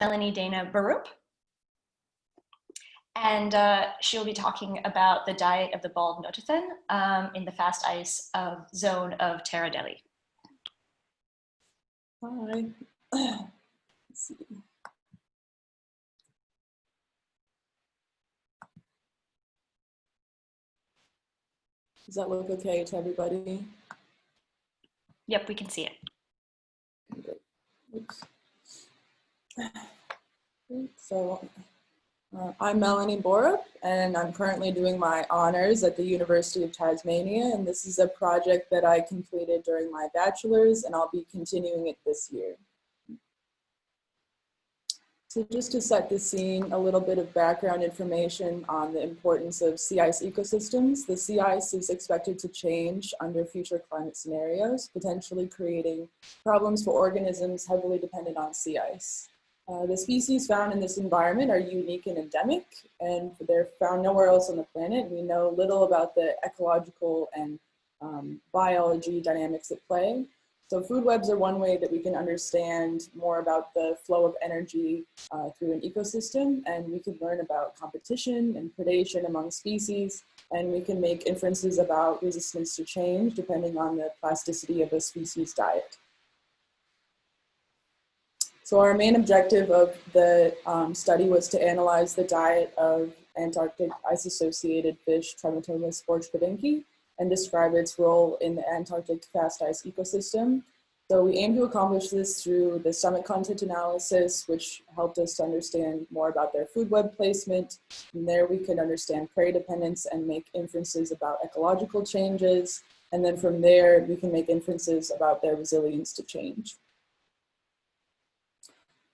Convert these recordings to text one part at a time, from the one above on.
Melanie Dana Barup, and she'll be talking about the diet of the bald Notofen in the fast ice zone of Terra Deli. Hi. Let's see. Does that look okay to everybody? Yep, we can see it. Oops. So I'm Melanie Borup, and I'm currently doing my honors at the University of Tasmania, and this is a project that I completed during my bachelor's, and I'll be continuing it this year. So just to set the scene, a little bit of background information on the importance of sea ice ecosystems. The sea ice is expected to change under future climate scenarios, potentially creating problems for organisms heavily dependent on sea ice. The species found in this environment are unique and endemic, and they're found nowhere else on the planet. We know little about the ecological and biology dynamics at play. So food webs are one way that we can understand more about the flow of energy through an ecosystem, and we can learn about competition and predation among species, and we can make inferences about resistance to change depending on the plasticity of a species' diet. So our main objective of the study was to analyze the diet of Antarctic ice-associated fish, Trematomus borchgrevink, and describe its role in the Antarctic fast ice ecosystem. So we aim to accomplish this through the stomach content analysis, which helped us to understand more about their food web placement. From there, we could understand prey dependence and make inferences about ecological changes. And then from there, we can make inferences about their resilience to change.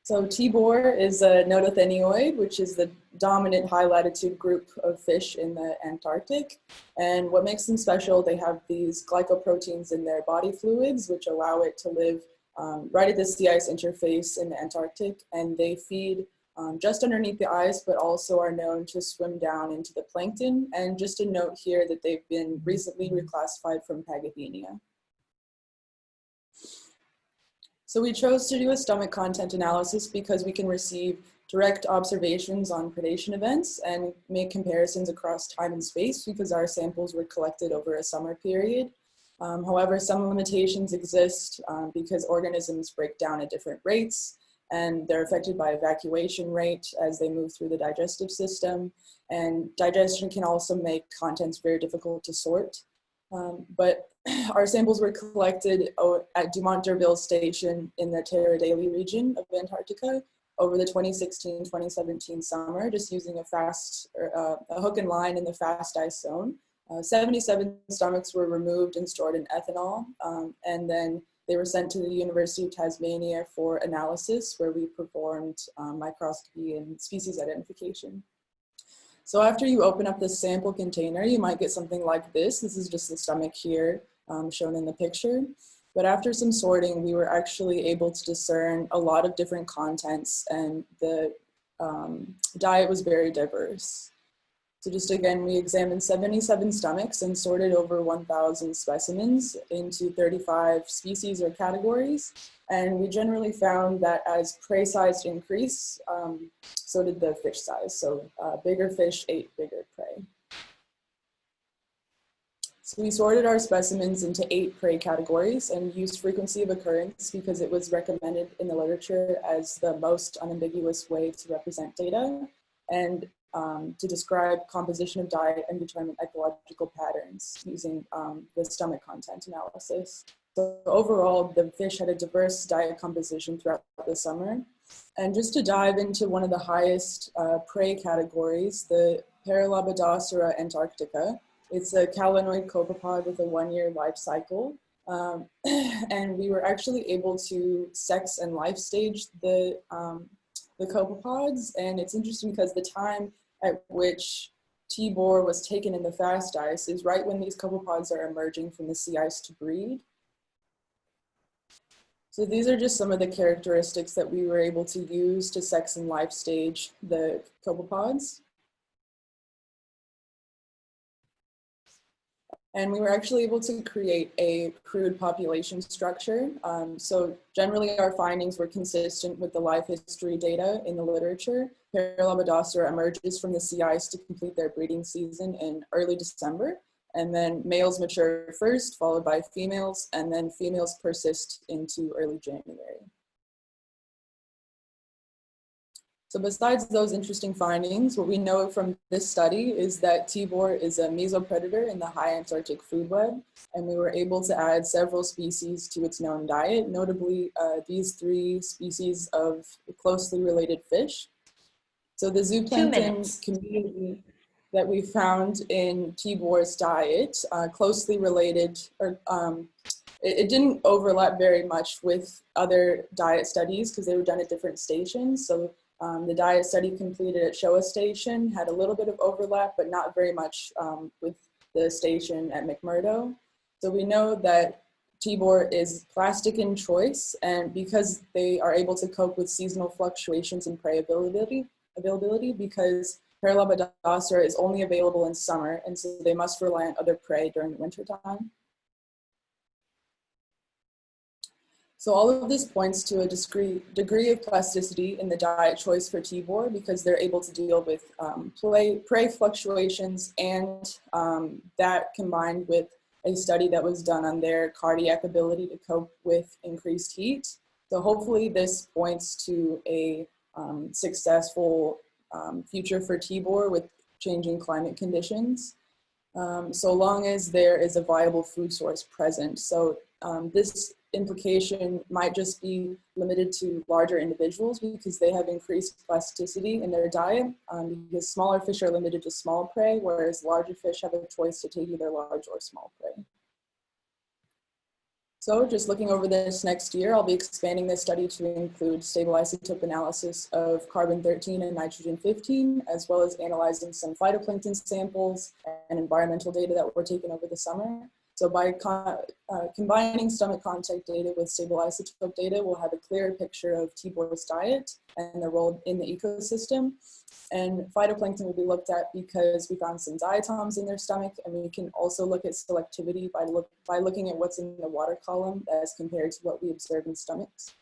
So Tibor is a Notofeniod, which is the dominant high latitude group of fish in the Antarctic. And what makes them special, they have these glycoproteins in their body fluids, which allow it to live right at the sea ice interface in the Antarctic. And they feed just underneath the ice, but also are known to swim down into the plankton. And just a note here that they've been recently reclassified from Pagathenia. So we chose to do a stomach content analysis because we can receive direct observations on predation events and make comparisons across time and space because our samples were collected over a summer period. However, some limitations exist because organisms break down at different rates, and they're affected by evacuation rate as they move through the digestive system. And digestion can also make contents very difficult to sort. But our samples were collected at Dumont d'Urville Station in the Terra Deli region of Antarctica over the 2016-2017 summer, just using a hook and line in the fast ice zone. 77 stomachs were removed and stored in ethanol, and then they were sent to the University of Tasmania for analysis, where we performed microscopy and species identification. So after you open up this sample container, you might get something like this. This is just the stomach here shown in the picture. But after some sorting, we were actually able to discern a lot of different contents, and the diet was very diverse. So just again, we examined 77 stomachs and sorted over 1,000 specimens into 35 species or categories. And we generally found that as prey size increased, so did the fish size. So bigger fish ate bigger prey. So we sorted our specimens into 8 prey categories and used frequency of occurrence because it was recommended in the literature as the most unambiguous way to represent data, and to describe composition of diet and determine ecological patterns using the stomach content analysis. So overall, the fish had a diverse diet composition throughout the summer. And just to dive into one of the highest prey categories, the Paralabodocera antarctica. It's a calanoid copepod with a 1-year life cycle. And we were actually able to sex and life stage the copepods. And it's interesting because the time at which Tibor was taken in the fast ice is right when these copepods are emerging from the sea ice to breed. So these are just some of the characteristics that we were able to use to sex and life stage the copepods. And we were actually able to create a crude population structure. So generally our findings were consistent with the life history data in the literature. Paralabodocera emerges from the sea ice to complete their breeding season in early December. And then males mature first, followed by females, and then females persist into early January. So besides those interesting findings, what we know from this study is that Tibor is a mesopredator in the high Antarctic food web, and we were able to add several species to its known diet, notably these 3 species of closely related fish. So the zooplankton community that we found in Tibor's diet, closely related, or it didn't overlap very much with other diet studies because they were done at different stations. So the diet study completed at Showa Station had a little bit of overlap, but not very much with the station at McMurdo. So we know that Tibor is plastic in choice, and because they are able to cope with seasonal fluctuations in prey availability because Paralabodocera is only available in summer, and so they must rely on other prey during the winter time. So all of this points to a degree of plasticity in the diet choice for Tibor because they're able to deal with prey fluctuations, and that combined with a study that was done on their cardiac ability to cope with increased heat. So hopefully this points to a successful future for Tibor with changing climate conditions, so long as there is a viable food source present. So this implication might just be limited to larger individuals because they have increased plasticity in their diet, because smaller fish are limited to small prey, whereas larger fish have a choice to take either large or small prey. So just looking over this next year, I'll be expanding this study to include stable isotope analysis of carbon-13 and nitrogen-15, as well as analyzing some phytoplankton samples and environmental data that were taken over the summer. So by combining stomach contact data with stable isotope data, we'll have a clearer picture of Tibor's diet and their role in the ecosystem. And phytoplankton will be looked at because we found some diatoms in their stomach, and we can also look at selectivity by looking at what's in the water column as compared to what we observe in stomachs.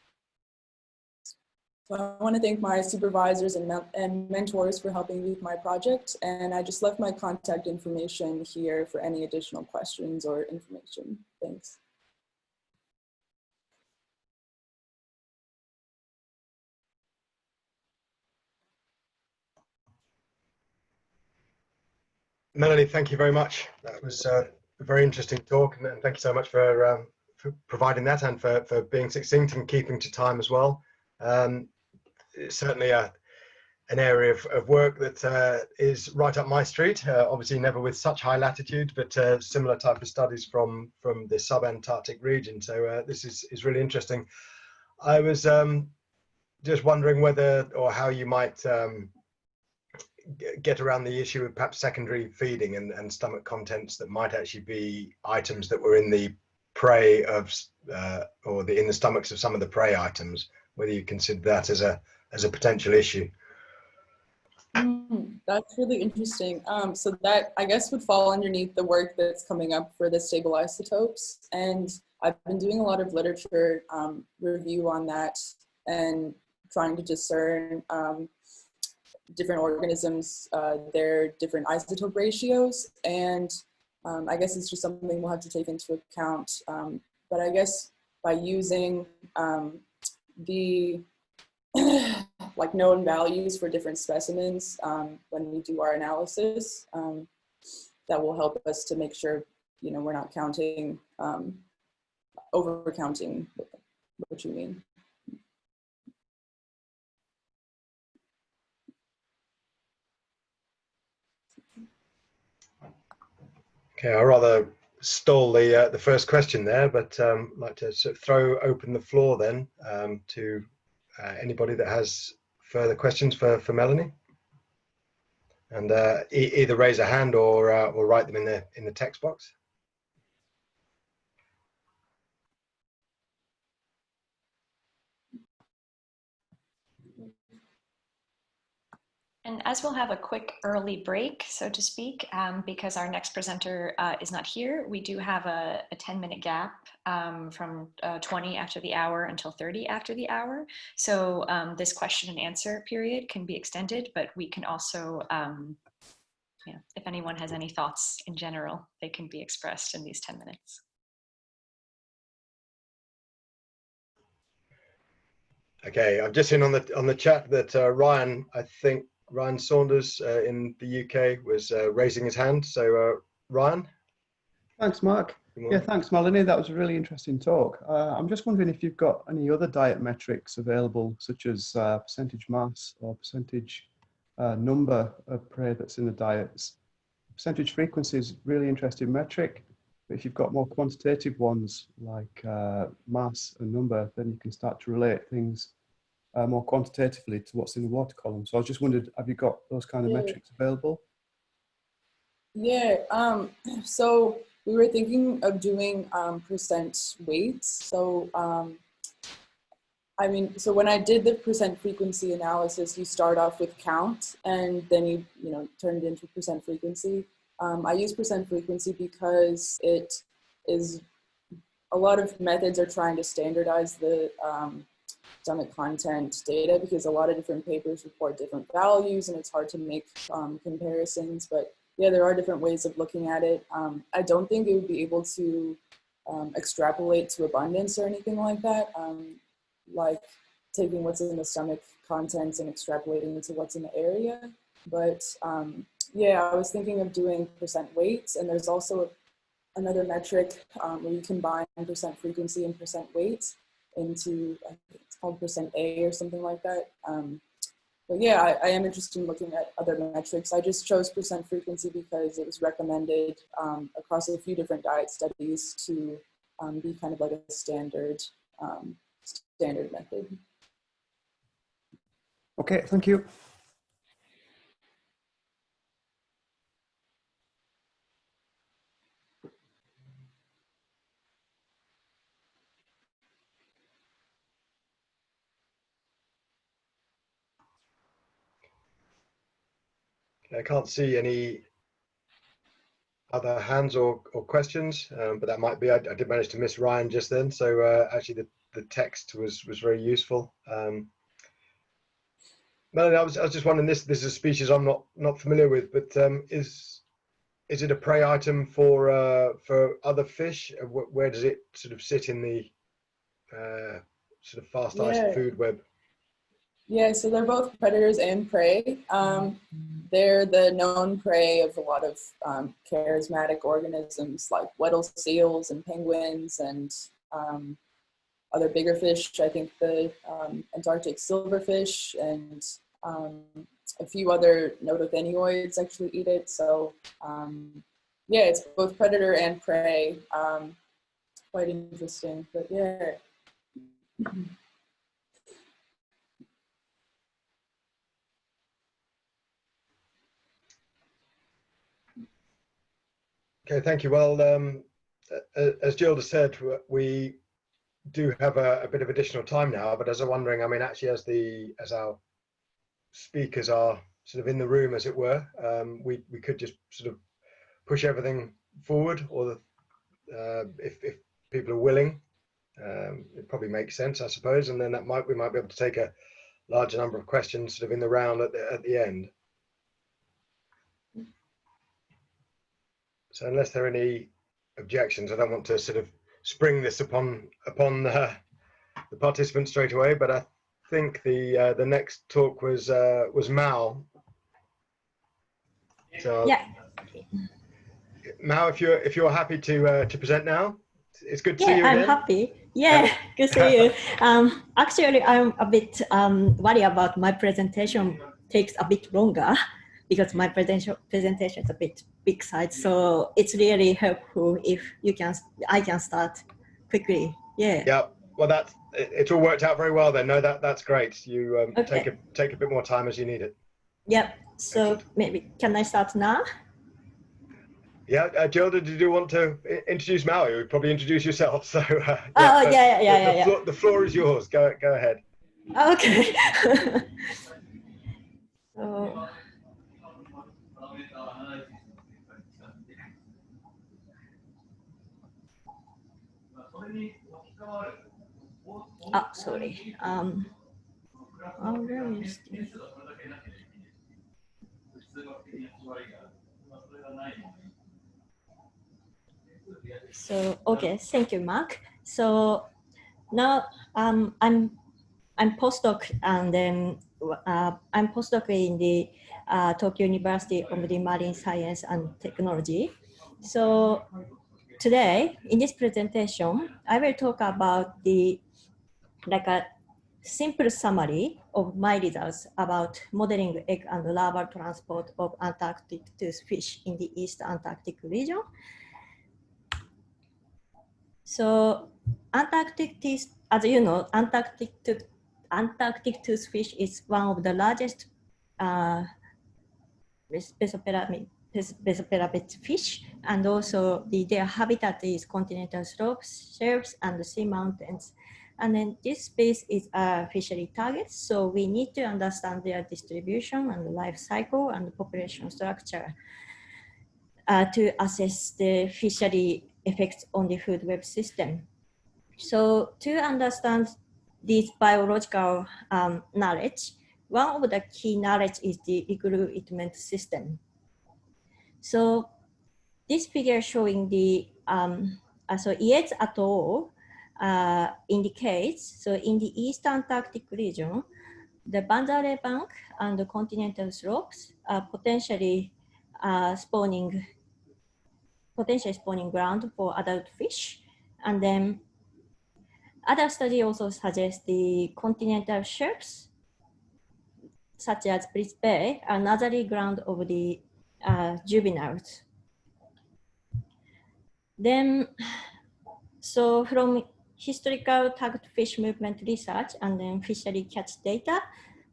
So I want to thank my supervisors and mentors for helping me with my project, and I just left my contact information here for any additional questions or information. Thanks. Melanie, thank you very much. That was a very interesting talk, and thank you so much for providing that and for being succinct and keeping to time as well. It's certainly an area of work that is right up my street. Obviously never with such high latitude, but similar type of studies from the sub-Antarctic region. So this is really interesting. I was just wondering whether or how you might get around the issue of perhaps secondary feeding and stomach contents that might actually be items that were in the prey of or in the stomachs of some of the prey items, whether you consider that as a potential issue. That's really interesting. So that, I guess, would fall underneath the work that's coming up for the stable isotopes. And I've been doing a lot of literature review on that and trying to discern different organisms, their different isotope ratios. And I guess it's just something we'll have to take into account. But I guess by using the like known values for different specimens when we do our analysis, that will help us to make sure, we're not counting, over counting what you mean. Okay, I rather stole the first question there, but I'd like to sort of throw open the floor then to anybody that has further questions for Melanie, and either raise a hand or write them in the text box. And as we'll have a quick early break, so to speak, because our next presenter is not here, we do have a 10-minute gap from 20 after the hour until 30 after the hour. So this question and answer period can be extended, but we can also, if anyone has any thoughts in general, they can be expressed in these 10 minutes. Okay, I've just seen on the chat that Ryan, I think Ryan Saunders in the UK was raising his hand. So Ryan. Thanks, Mark. Yeah, thanks, Melanie. That was a really interesting talk. I'm just wondering if you've got any other diet metrics available, such as percentage mass or percentage number of prey that's in the diets. Percentage frequency is a really interesting metric, but if you've got more quantitative ones like mass and number, then you can start to relate things more quantitatively to what's in the water column. So I just wondered, have you got those kind of metrics available? Yeah, so we were thinking of doing percent weights. So, so when I did the percent frequency analysis, you start off with count and then you turn it into percent frequency. I use percent frequency because it is, a lot of methods are trying to standardize the stomach content data because a lot of different papers report different values and it's hard to make comparisons, but yeah, there are different ways of looking at it. I don't think it would be able to extrapolate to abundance or anything like that, like taking what's in the stomach contents and extrapolating into what's in the area. But yeah, I was thinking of doing percent weights, and there's also another metric where you combine percent frequency and percent weights into, I think it's called percent A or something like that. But yeah, I am interested in looking at other metrics. I just chose percent frequency because it was recommended across a few different diet studies to be kind of like a standard method. Okay, thank you. I can't see any other hands or questions, but that might be, I did manage to miss Ryan just then. So actually the text was very useful. Melanie, I was just wondering, this is a species I'm not familiar with, but is it a prey item for other fish? Where does it sort of sit in the sort of fast ice food web? Yeah, so they're both predators and prey. They're the known prey of a lot of charismatic organisms like Weddell seals and penguins and other bigger fish. I think the Antarctic silverfish and a few other Notofenioids actually eat it. So yeah, it's both predator and prey. Quite interesting, but yeah. Okay, thank you. Well, as Gilda said, we do have a bit of additional time now, but as I'm wondering, I mean, actually, as our speakers are sort of in the room, as it were, we could just sort of push everything forward, or if people are willing, it probably makes sense, I suppose, and then we might be able to take a larger number of questions sort of in the round at the end. So unless there are any objections, I don't want to sort of spring this upon the participants straight away, but I think the next talk was Mao. So yeah. Mao, if you're happy to present now, it's good to see you I'm again. happy. Yeah, good to see you. Actually, I'm a bit worried about my presentation takes a bit longer because my presentation is a bit big size. So it's really helpful if I can start quickly. Yeah. Yeah. Well, it's all worked out very well then. No, that's great. You okay. take a bit more time as you need it. Yep. So excellent. Maybe can I start now? Yeah, Gilda, did you want to introduce Mao? You would probably introduce yourself. So the floor is yours. Go ahead. Okay. So sorry. Where is the... So, okay, thank you, Mark. So now I'm postdoc, and then I'm postdoc in the Tokyo University of the Marine Science and Technology. So today in this presentation, I will talk about the a simple summary of my results about modeling egg and larval transport of Antarctic tooth fish in the East Antarctic region. So Antarctic tooth, as you know, Antarctic tooth fish is one of the largest Mesoplegic fish, and also their habitat is continental slopes, shelves, and sea mountains. And then this space is a fishery target, so we need to understand their distribution and life cycle and population structure to assess the fishery effects on the food web system. So to understand this biological knowledge, one of the key knowledge is the recruitment system. So this figure showing the, so Yates et al. Indicates, so in the East Antarctic region, the Banzare Bank and the continental slopes are potentially spawning ground for adult fish. And then other study also suggests the continental shelves, such as Bliss Bay, are naturally ground of the juveniles. Then, so from historical tagged fish movement research and then fishery catch data,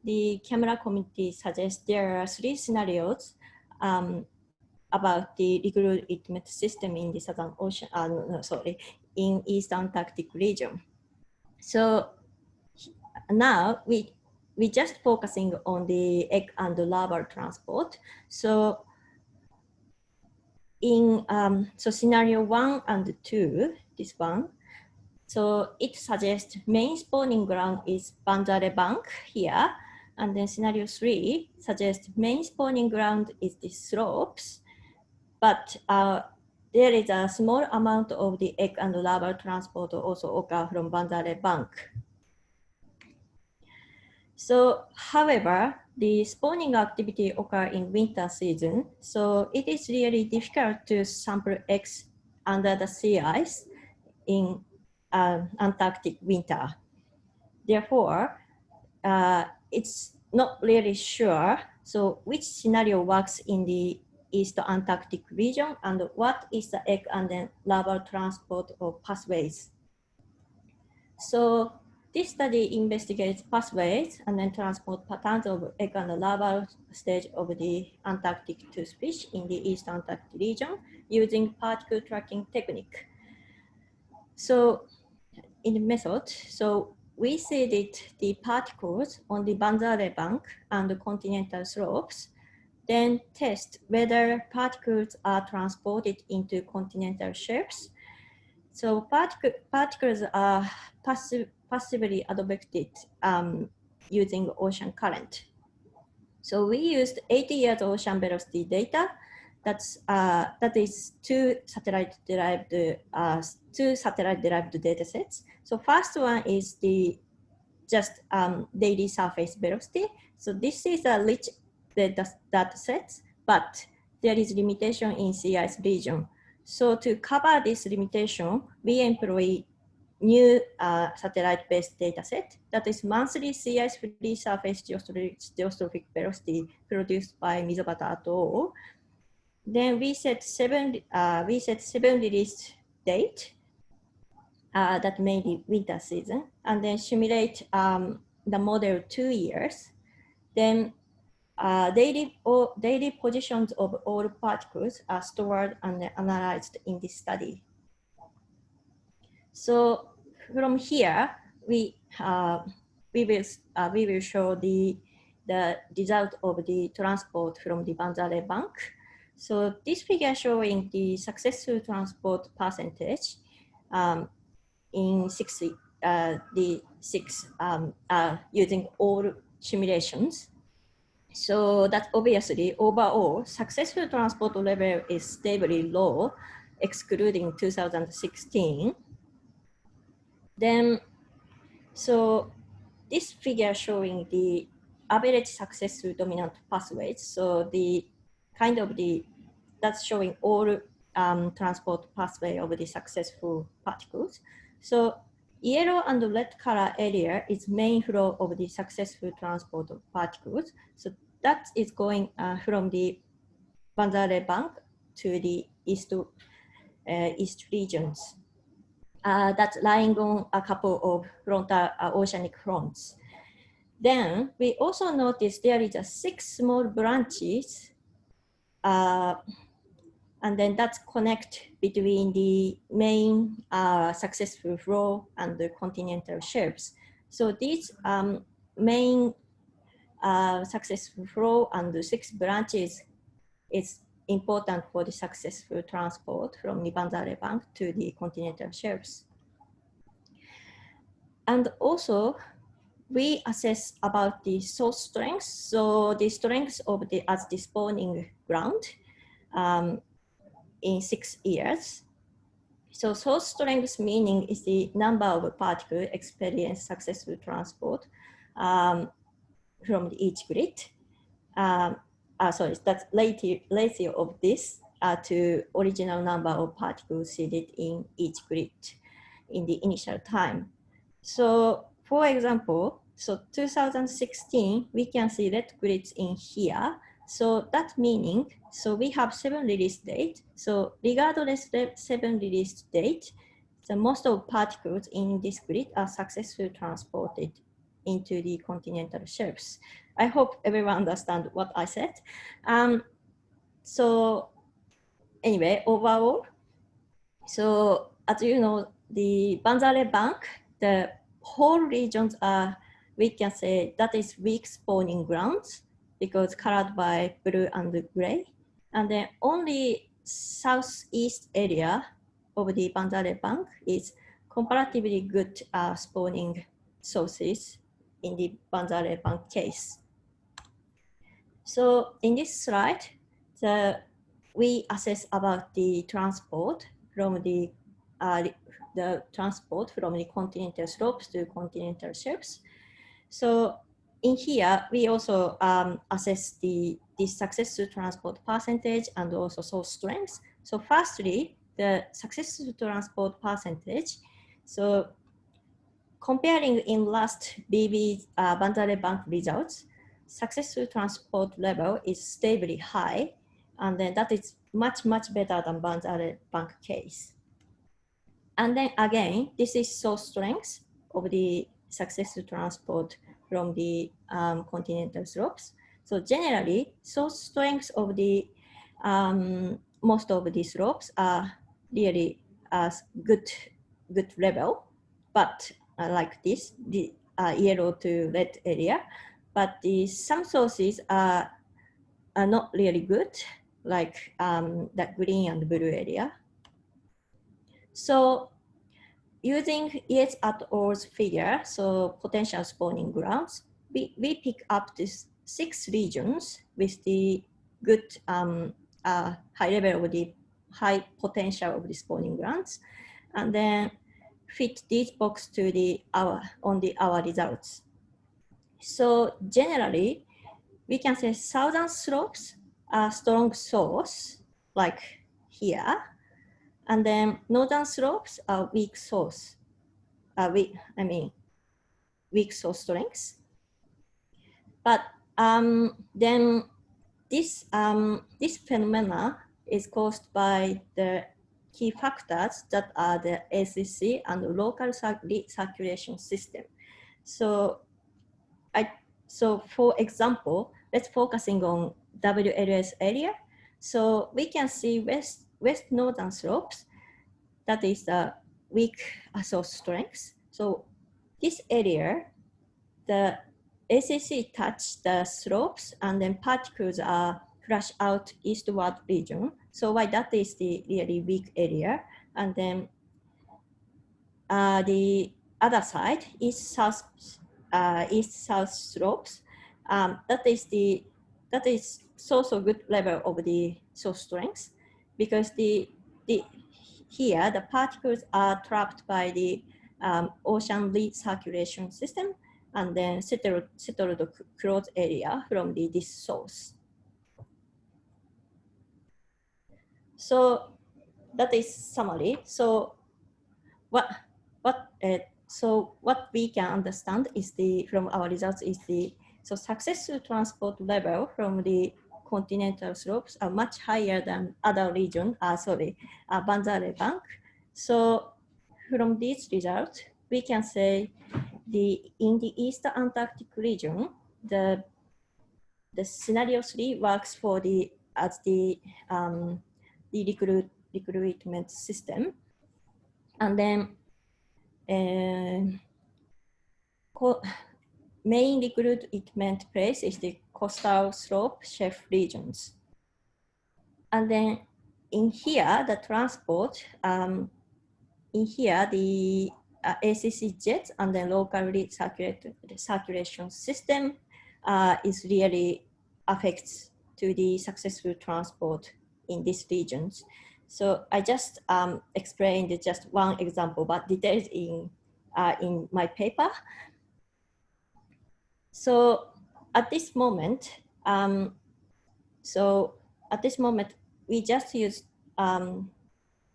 the camera community suggests there are 3 scenarios about the recruitment system in the Southern Ocean, in East Antarctic region. So now we just focusing on the egg and the larval transport. So in so scenario 1 and 2, this one, so it suggests main spawning ground is Banzare Bank here, and then scenario 3 suggests main spawning ground is the slopes, but there is a small amount of the egg and larval transport also occur from Banzare Bank. So, however, the spawning activity occur in winter season, so it is really difficult to sample eggs under the sea ice in Antarctic winter. Therefore, it's not really sure, so which scenario works in the East Antarctic region and what is the egg and then larval transport of pathways. So this study investigates pathways and then transport patterns of egg and larval stage of the Antarctic tooth fish in the East Antarctic region using particle tracking technique. So in the method, so we seeded the particles on the Banzare Bank and the continental slopes, then test whether particles are transported into continental shelves. So particles are passively advected using ocean current. So we used 80 years ocean velocity data. That is two satellite derived data sets. So first one is the just daily surface velocity. So this is a rich data set, but there is limitation in sea ice region. So to cover this limitation, we employ new satellite-based data set that is monthly sea ice free surface geostrophic velocity produced by Mizobata et al. Then we set seven release date that may be winter season, and then simulate the model 2 years. Then daily positions of all particles are stored and analyzed in this study. So from here, we will show the result of the transport from the Banzare Bank. So this figure showing the successful transport percentage in the six using all simulations. So that obviously overall successful transport level is stably low, excluding 2016. Then, so this figure showing the average successful dominant pathways. So the kind of that's showing all transport pathway of the successful particles. So yellow and red color area is main flow of the successful transport of particles. So that is going from the Banzare Bank to the east regions. That's lying on a couple of frontal oceanic fronts. Then we also notice there is 6 small branches, and then that's connect between the main successful flow and the continental shelves. So these main successful flow and the 6 branches is important for the successful transport from the Banzare Bank to the continental shelves. And also, we assess about the source strength. So the strength of the as the spawning ground in 6 years. So source strength meaning is the number of particles experience successful transport from each grid. Sorry, that's ratio of this to original number of particles seeded in each grid in the initial time. So for example, so 2016, we can see red grids in here. So that meaning, so we have 7 release date. So regardless of 7 release date, the most of particles in this grid are successfully transported into the continental shelves. I hope everyone understands what I said. So anyway, overall, so as you know, the Banzare Bank, the whole regions are, we can say that is weak spawning grounds because colored by blue and gray. And then only southeast area of the Banzare Bank is comparatively good spawning sources in the Banzare Bank case. So in this slide, we assess about the transport from the transport from the continental slopes to continental shelves. So in here, we also assess the successful transport percentage and also source strength. So firstly, the successful transport percentage. So comparing in last BB Banzare Bank results, successful transport level is stably high, and then that is much, much better than Banzare Bank case. And then again, this is source strength of the successful transport from the continental slopes. So generally, source strength of the most of the slopes are really good level, but like this, the yellow to red area. But some sources are not really good, like that green and blue area. So using Yates et al.'s figure, so potential spawning grounds, we pick up these 6 regions with the good high level of the high potential of the spawning grounds, and then fit these box to our results. So generally, we can say southern slopes are strong source, like here, and then northern slopes are weak source. Weak source strengths. But then this phenomena is caused by the key factors that are the ACC and the local circulation system. So for example, let's focusing on WLS area. So we can see west northern slopes, that is the weak source strength. So this area, the ACC touch the slopes and then particles are flush out eastward region. So why that is the really weak area. And then other side, east-south slopes, that is so good level of the soil strength, because here the particles are trapped by the ocean recirculation system, and then settled closed area from this source. So that is summary. So what we can understand is from our results is successful transport level from the continental slopes are much higher than other region, Banzare Bank. So from these results, we can say in the East Antarctic region, the scenario 3 works for the recruitment system. And then main recruitment place is the coastal slope shelf regions. And then in here, the transport, in here, the ACC jets and then locally circulation system is really affects to the successful transport in these regions. So I just explained just one example, but details in my paper. So at this moment, we just use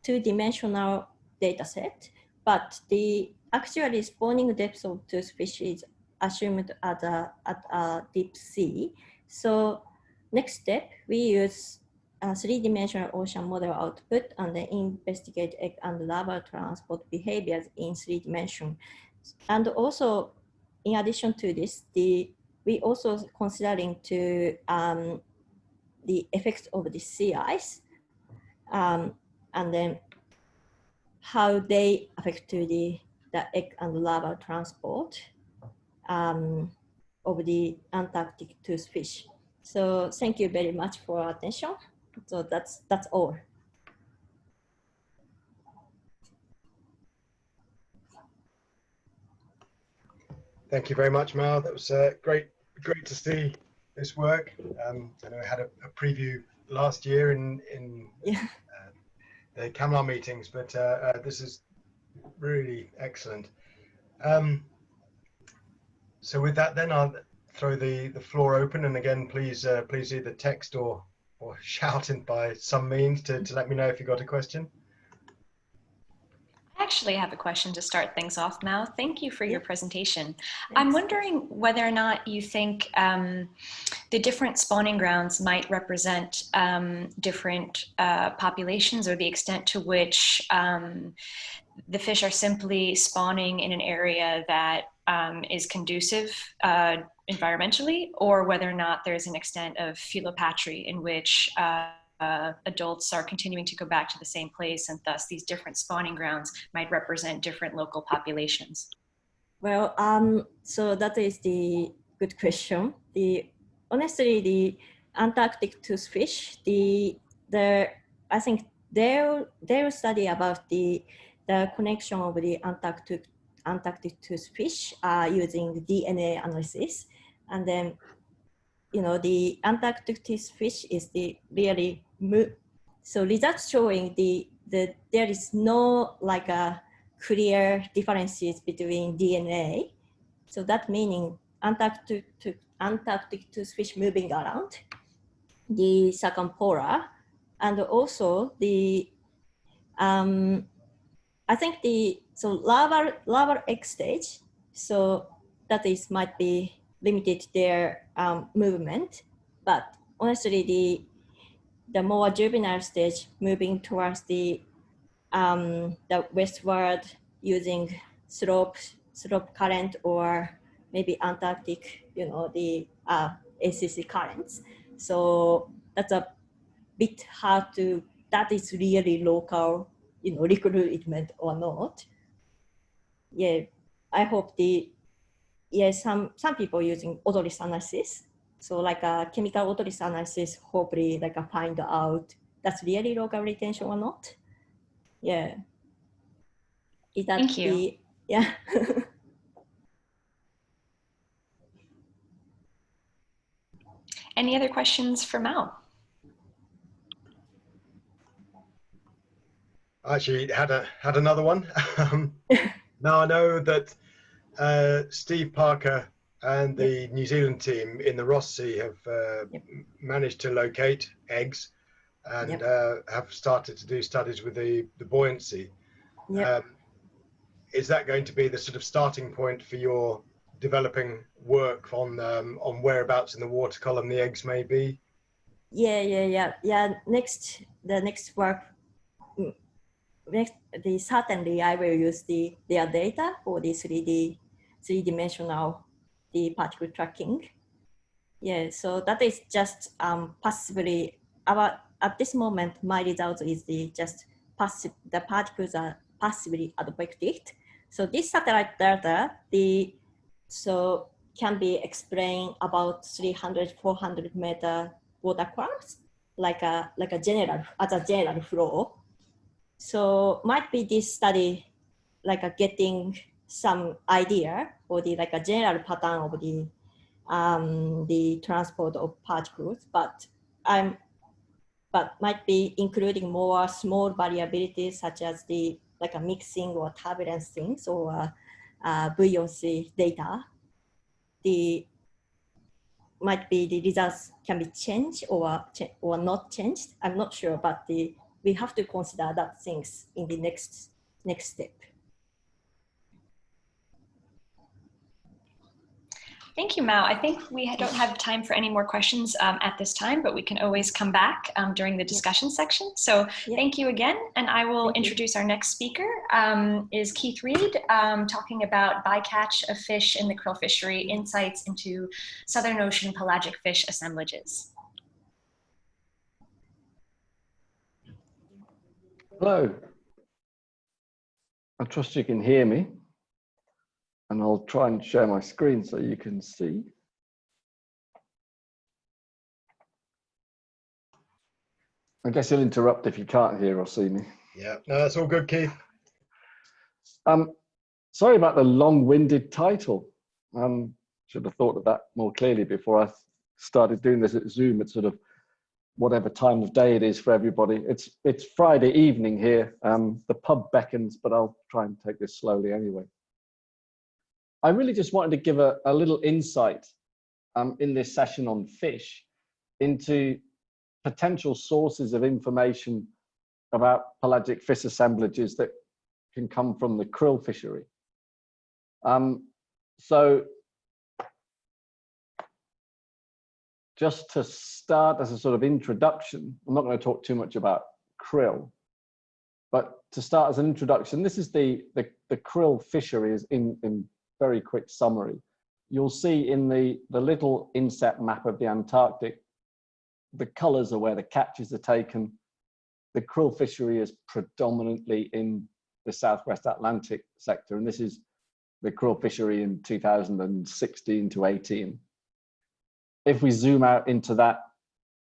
two-dimensional data set, but the actually spawning depth of toothfish is assumed at a deep sea. So next step, we use a three-dimensional ocean model output and then investigate egg and larval transport behaviors in 3 dimensions. And also, in addition to this, we also considering to the effects of the sea ice, and then how they affect to the egg and larval transport of the Antarctic toothfish. So thank you very much for your attention. So that's all. Thank you very much, Mal. That was great to see this work. I know I had a preview last year in the CAMLAR meetings, but this is really excellent. So with that, then I'll throw the floor open, and again, please either text or shout in by some means to let me know if you got a question. I actually have a question to start things off, Mao. Thank you for your presentation. Thanks. I'm wondering whether or not you think the different spawning grounds might represent different populations, or the extent to which the fish are simply spawning in an area that is conducive environmentally, or whether or not there's an extent of philopatry in which adults are continuing to go back to the same place, and thus these different spawning grounds might represent different local populations. Well, so that is the good question. Honestly, the Antarctic toothfish, I think their study about the connection of the Antarctic toothfish using DNA analysis, and then the Antarctic toothfish is really so results showing there is no like a clear differences between DNA. So that meaning Antarctic toothfish moving around the circumpolar, and also I think larval egg stage. So that might be limited their movement, but honestly the more juvenile stage moving towards the westward using slope current, or maybe Antarctic, the ACC currents. So that's a bit hard to, that is really local, recruitment or not. Yeah, I hope some people using odorless analysis. So like a chemical odorless analysis, hopefully like find out that's really local retention or not. Yeah. Thank you. Yeah. Any other questions for Mao? I actually had another one. Now I know that Steve Parker and the New Zealand team in the Ross Sea have managed to locate eggs and have started to do studies with the buoyancy. Is that going to be the sort of starting point for your developing work on whereabouts in the water column the eggs may be? Yeah. The next work. Certainly I will use their data for the three-dimensional particle tracking. Yeah, so that is just possibly at this moment my result is the particles are passively advected. So this satellite data can be explained about 300-400 meter water columns like a general flow. So might be this study like getting some idea for the like a general pattern of the transport of particles, but might be including more small variabilities such as the like a mixing or turbulence things or buoyancy data. Might be the results can be changed or not changed. I'm not sure, but we have to consider that things in the next step. Thank you, Mao. I think we don't have time for any more questions at this time, but we can always come back during the discussion section. So thank you again. And I will introduce our next speaker is Keith Reed, talking about bycatch of fish in the krill fishery, insights into Southern Ocean pelagic fish assemblages. Hello. I trust you can hear me. And I'll try and share my screen so you can see. I guess you'll interrupt if you can't hear or see me. Yeah, no, that's all good, Keith. Sorry about the long-winded title. Should have thought of that more clearly before I started doing this at Zoom at sort of whatever time of day it is for everybody. It's Friday evening here. The pub beckons, but I'll try and take this slowly anyway. I really just wanted to give a little insight in this session on fish into potential sources of information about pelagic fish assemblages that can come from the krill fishery. So just to start as a sort of introduction, I'm not going to talk too much about krill, but to start as an introduction, this is the krill fisheries in very quick summary. You'll see in the little inset map of the Antarctic, the colors are where the catches are taken. The krill fishery is predominantly in the Southwest Atlantic sector, and this is the krill fishery in 2016 to 18. If we zoom out into that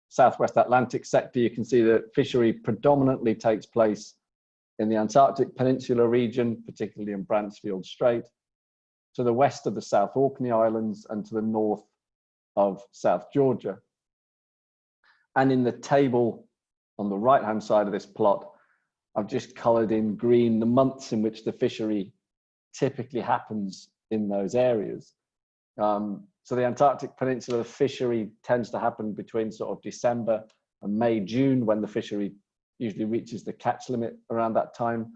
Southwest Atlantic sector, you can see that fishery predominantly takes place in the Antarctic Peninsula region, particularly in Bransfield Strait, to the west of the South Orkney Islands and to the north of South Georgia. And in the table on the right-hand side of this plot, I've just colored in green the months in which the fishery typically happens in those areas. So the Antarctic Peninsula fishery tends to happen between sort of December and May, June, when the fishery usually reaches the catch limit around that time.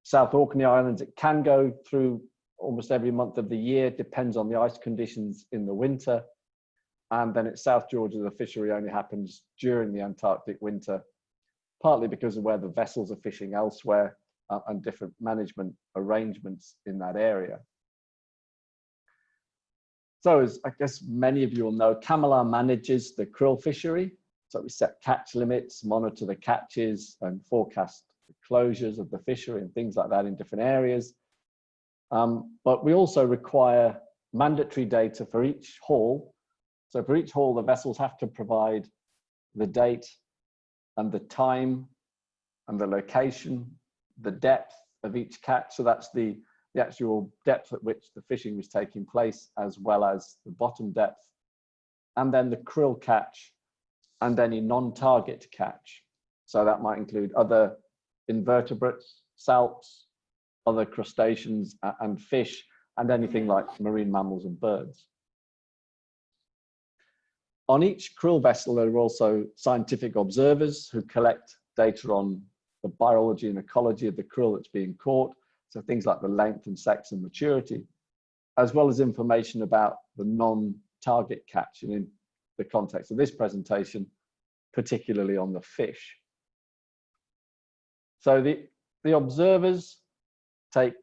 South Orkney Islands, it can go through almost every month of the year, depends on the ice conditions in the winter. And then at South Georgia, the fishery only happens during the Antarctic winter, partly because of where the vessels are fishing elsewhere and different management arrangements in that area. So as I guess many of you will know, CAMLR manages the krill fishery. So we set catch limits, monitor the catches and forecast the closures of the fishery and things like that in different areas. But we also require mandatory data for each haul. So for each haul, the vessels have to provide the date and the time and the location, the depth of each catch. So that's the the actual depth at which the fishing was taking place, as well as the bottom depth, and then the krill catch and any non-target catch. So that might include other invertebrates, salps, other crustaceans and fish, and anything like marine mammals and birds. On each krill vessel, there are also scientific observers who collect data on the biology and ecology of the krill that's being caught, so things like the length and sex and maturity, as well as information about the non-target catch, and in the context of this presentation, particularly on the fish. So the observers take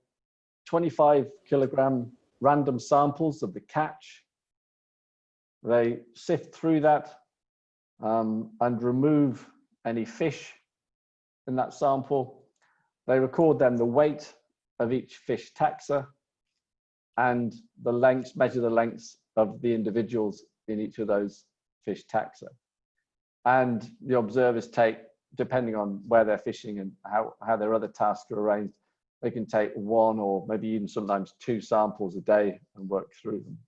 25 kilogram random samples of the catch. They sift through that and remove any fish in that sample. They record then the weight of each fish taxa and the lengths, measure the lengths of the individuals in each of those fish taxa. And the observers take, depending on where they're fishing and how their other tasks are arranged, they can take one or maybe even sometimes two samples a day and work through them.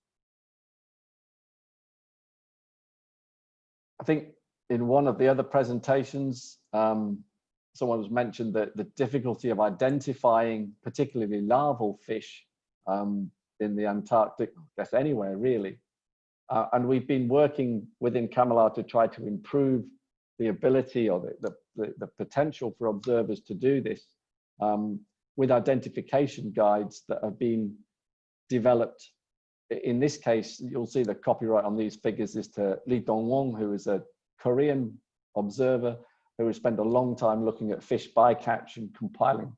I think in one of the other presentations, someone has mentioned that the difficulty of identifying particularly larval fish in the Antarctic, I guess anywhere really. And we've been working within CAMLR to try to improve the ability or the potential for observers to do this with identification guides that have been developed. In this case, you'll see the copyright on these figures is to Lee Dong-won, who is a Korean observer who has spent a long time looking at fish bycatch and compiling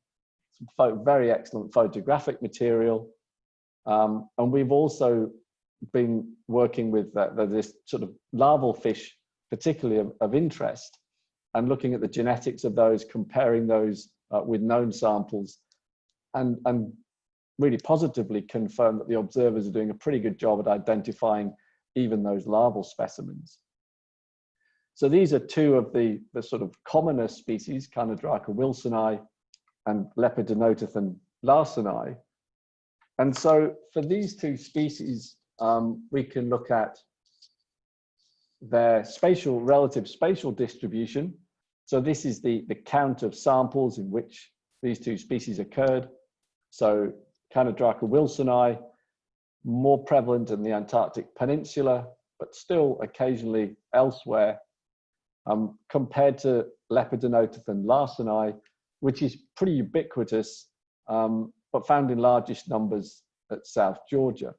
some very excellent photographic material. And we've also been working with this sort of larval fish, particularly of interest, and looking at the genetics of those, comparing those with known samples, and really positively confirm that the observers are doing a pretty good job at identifying even those larval specimens. So these are two of the sort of commoner species, Carnodraca wilsoni and Lepidonotothen larsoni. And so for these two species, we can look at their relative spatial distribution. So this is the count of samples in which these two species occurred. So Carnodraca wilsoni, more prevalent in the Antarctic Peninsula, but still occasionally elsewhere, compared to Lepidonotothen larsoni, which is pretty ubiquitous, but found in largest numbers at South Georgia.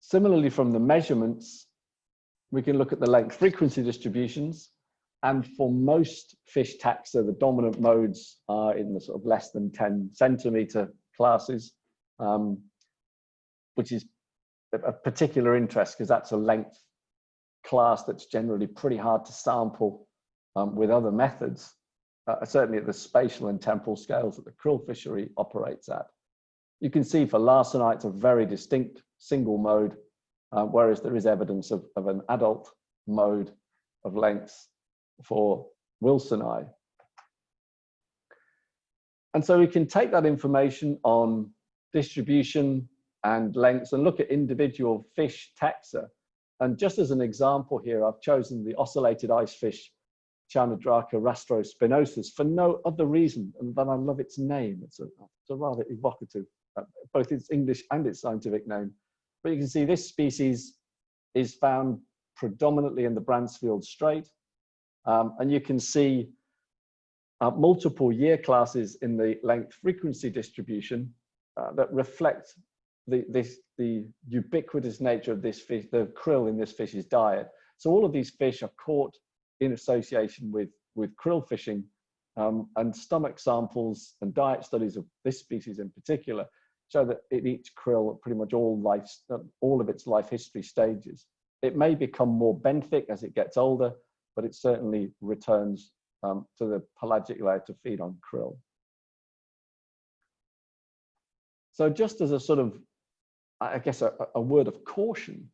Similarly, from the measurements, we can look at the length frequency distributions. And for most fish taxa, the dominant modes are in the sort of less than 10 centimeter classes, which is a particular interest because that's a length class that's generally pretty hard to sample with other methods, certainly at the spatial and temporal scales that the krill fishery operates at. You can see for larsoni, it's a very distinct single mode, whereas there is evidence of an adult mode of lengths for wilsoni. And so we can take that information on distribution and lengths and look at individual fish taxa. And just as an example here, I've chosen the ocellated ice fish Carnodraca rastrospinosus for no other reason than I love its name. It's a rather evocative, both its English and its scientific name. But you can see this species is found predominantly in the Bransfield Strait. And you can see multiple year classes in the length frequency distribution that reflect the ubiquitous nature of this fish, the krill in this fish's diet. So all of these fish are caught in association with krill fishing, and stomach samples and diet studies of this species in particular show that it eats krill at pretty much all of its life history stages. It may become more benthic as it gets older, but it certainly returns to the pelagic layer to feed on krill. So just as a sort of, I guess, a word of caution,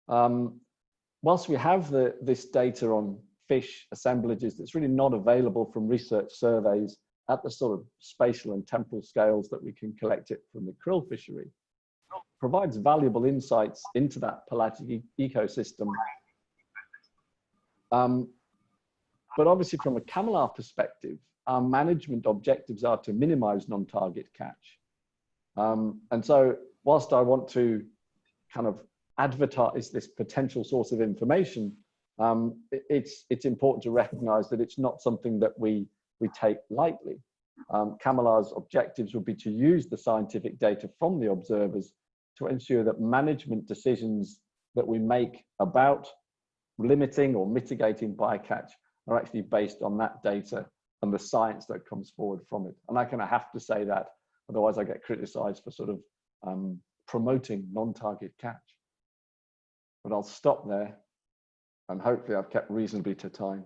whilst we have this data on fish assemblages, it's really not available from research surveys at the sort of spatial and temporal scales that we can collect it from the krill fishery, provides valuable insights into that pelagic ecosystem. But obviously from a Camelar perspective, our management objectives are to minimize non-target catch. And so whilst I want to kind of advertise this potential source of information, it's important to recognize that it's not something that we take lightly. Camelar's objectives would be to use the scientific data from the observers to ensure that management decisions that we make about limiting or mitigating bycatch are actually based on that data and the science that comes forward from it. And I kind of have to say that, otherwise I get criticized for sort of promoting non-target catch. But I'll stop there, and hopefully I've kept reasonably to time.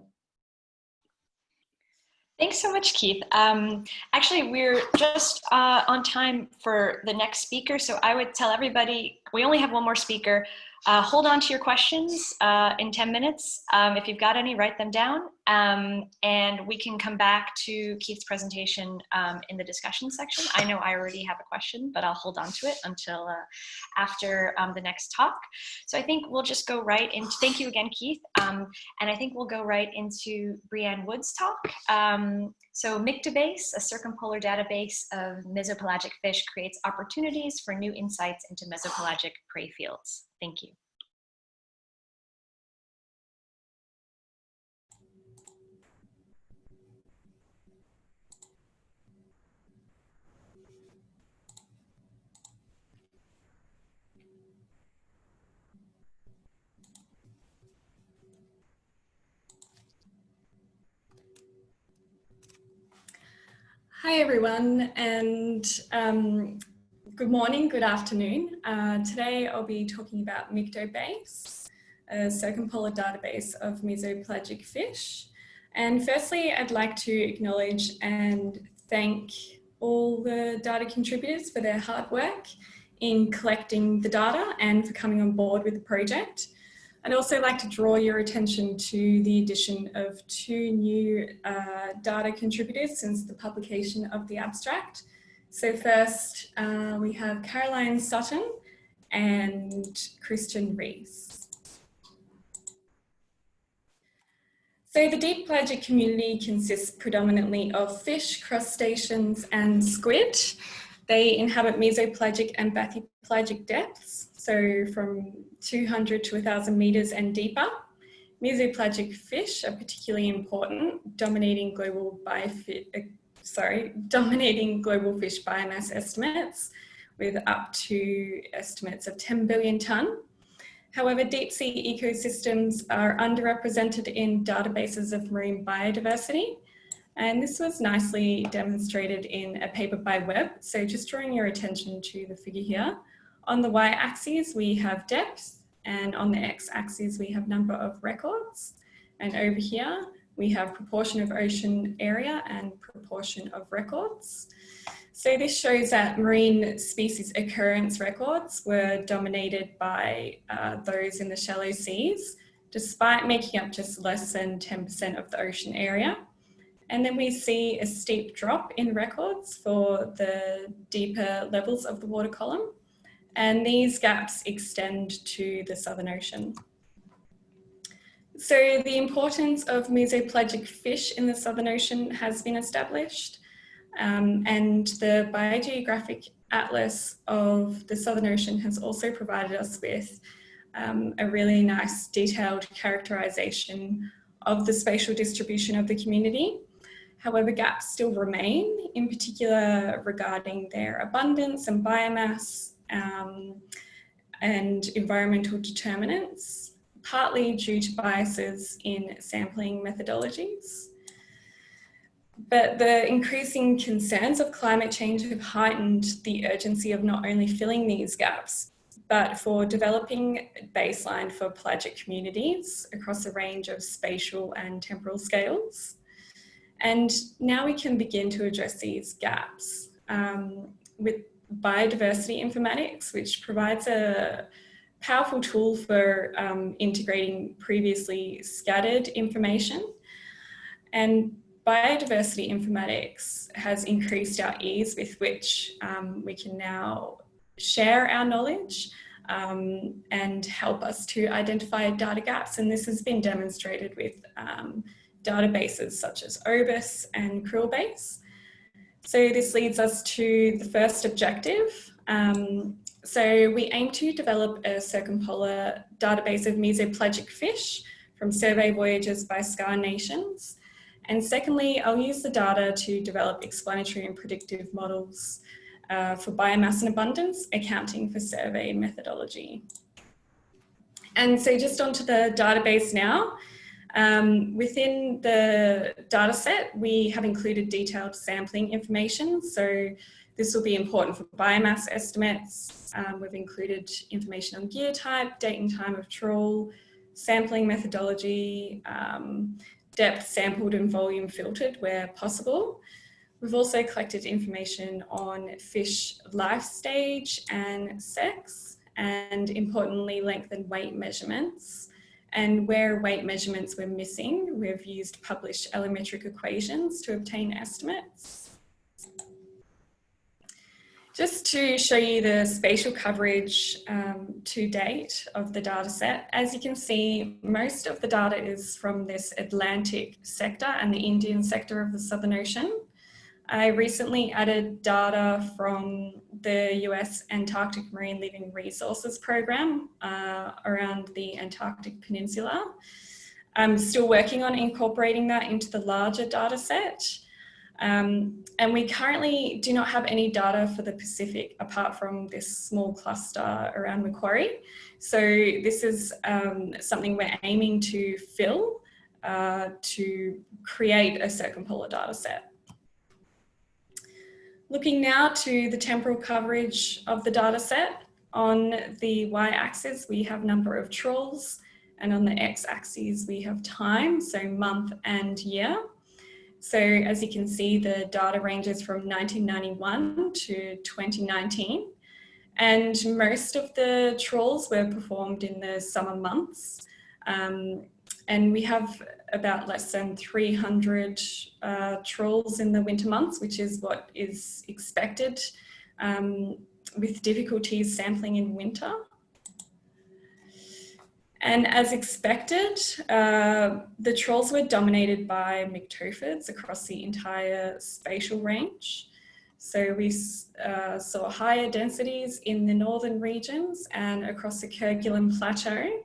Thanks so much, Keith. Actually, we're just on time for the next speaker, so I would tell everybody, we only have one more speaker. Hold on to your questions in 10 minutes. If you've got any, write them down, and we can come back to Keith's presentation in the discussion section. I know I already have a question, but I'll hold on to it until after the next talk. So I think we'll just go right into, thank you again, Keith, and I think we'll go right into Brianne Wood's talk. So MICDABASE, a circumpolar database of mesopelagic fish, creates opportunities for new insights into mesopelagic prey fields. Thank you. Hi everyone, and good morning, good afternoon. Today I'll be talking about MICDABASE, a circumpolar database of mesopelagic fish. And firstly, I'd like to acknowledge and thank all the data contributors for their hard work in collecting the data and for coming on board with the project. I'd also like to draw your attention to the addition of 2 new data contributors since the publication of the abstract. So first, we have Caroline Sutton and Christian Rees. So the deep pelagic community consists predominantly of fish, crustaceans, and squid. They inhabit mesopelagic and bathypelagic depths, so from 200 to 1,000 meters and deeper. Mesopelagic fish are particularly important, dominating global fish biomass estimates, with up to estimates of 10 billion tonne. However, deep sea ecosystems are underrepresented in databases of marine biodiversity. And this was nicely demonstrated in a paper by Webb. So just drawing your attention to the figure here. On the y-axis, we have depth, and on the x-axis, we have number of records. And over here, we have proportion of ocean area and proportion of records. So this shows that marine species occurrence records were dominated by those in the shallow seas, despite making up just less than 10% of the ocean area. And then we see a steep drop in records for the deeper levels of the water column. And these gaps extend to the Southern Ocean. So the importance of mesopelagic fish in the Southern Ocean has been established. And the Biogeographic Atlas of the Southern Ocean has also provided us with a really nice detailed characterization of the spatial distribution of the community. However, gaps still remain, in particular regarding their abundance and biomass and environmental determinants, partly due to biases in sampling methodologies. But the increasing concerns of climate change have heightened the urgency of not only filling these gaps, but for developing a baseline for pelagic communities across a range of spatial and temporal scales. And now we can begin to address these gaps with biodiversity informatics, which provides a powerful tool for integrating previously scattered information. And biodiversity informatics has increased our ease with which we can now share our knowledge and help us to identify data gaps. And this has been demonstrated with databases such as OBIS and Krillbase. So this leads us to the first objective. So we aim to develop a circumpolar database of mesoplegic fish from survey voyages by scar nations. And secondly, I'll use the data to develop explanatory and predictive models for biomass and abundance, accounting for survey methodology. And so just onto the database now. Within the data set, we have included detailed sampling information. So this will be important for biomass estimates. We've included information on gear type, date and time of trawl, sampling methodology, depth sampled and volume filtered where possible. We've also collected information on fish life stage and sex, and importantly, length and weight measurements. And where weight measurements were missing, we've used published allometric equations to obtain estimates. Just to show you the spatial coverage to date of the data set, as you can see, most of the data is from this Atlantic sector and the Indian sector of the Southern Ocean. I recently added data from the US Antarctic Marine Living Resources Program around the Antarctic Peninsula. I'm still working on incorporating that into the larger data set. And we currently do not have any data for the Pacific apart from this small cluster around Macquarie. So this is something we're aiming to fill to create a circumpolar data set. Looking now to the temporal coverage of the data set, on the y-axis we have number of trawls, and on the x-axis we have time, so month and year. So as you can see, the data ranges from 1991 to 2019, and most of the trawls were performed in the summer months. And we have about less than 300 trawls in the winter months, which is what is expected with difficulties sampling in winter. And as expected, the trawls were dominated by myctophids across the entire spatial range. So we saw higher densities in the northern regions and across the Kerguelen Plateau.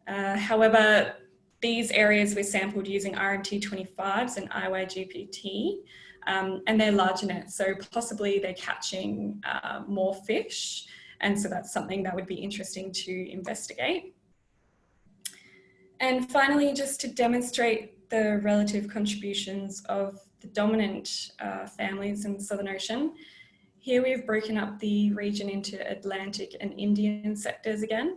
However, these areas were sampled using RMT25s and IYGPT, and they're larger nets, so possibly they're catching more fish. And so that's something that would be interesting to investigate. And finally, just to demonstrate the relative contributions of the dominant families in the Southern Ocean, here we've broken up the region into Atlantic and Indian sectors again.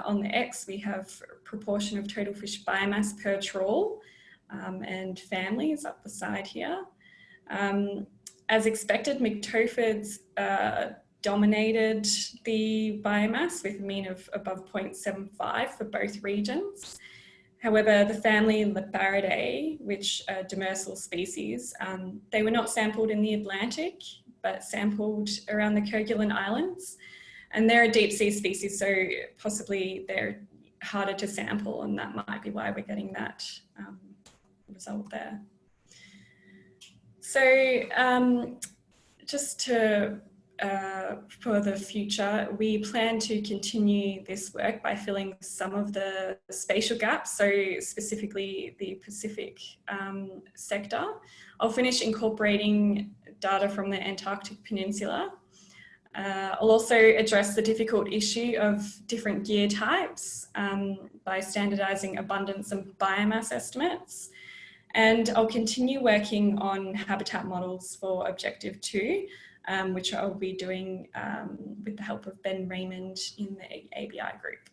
On the X, we have proportion of total fish biomass per trawl and families up the side here. As expected, myctophids dominated the biomass with a mean of above 0.75 for both regions. However, the family Leparidae, which are demersal species, they were not sampled in the Atlantic, but sampled around the Kerguelen Islands. And they're a deep sea species, so possibly they're harder to sample, and that might be why we're getting that result there. So just to, for the future, we plan to continue this work by filling some of the spatial gaps, so specifically the Pacific sector. I'll finish incorporating data from the Antarctic Peninsula. I'll also address the difficult issue of different gear types by standardizing abundance and biomass estimates. And I'll continue working on habitat models for Objective 2, which I'll be doing with the help of Ben Raymond in the ABI group.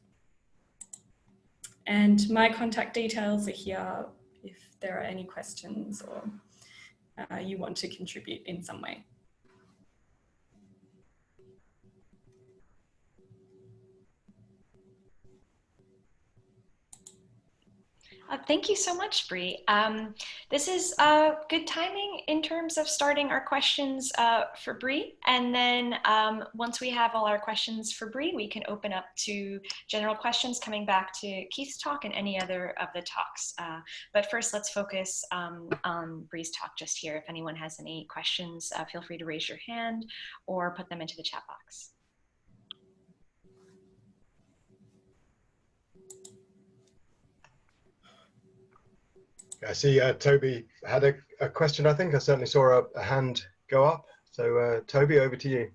And my contact details are here if there are any questions or you want to contribute in some way. Thank you so much, Bree. This is good timing in terms of starting our questions for Bree. And then once we have all our questions for Bree, we can open up to general questions coming back to Keith's talk and any other of the talks. But first, let's focus on Bree's talk just here. If anyone has any questions, feel free to raise your hand or put them into the chat box. I see Toby had a question, I think. I certainly saw a hand go up. So Toby, over to you.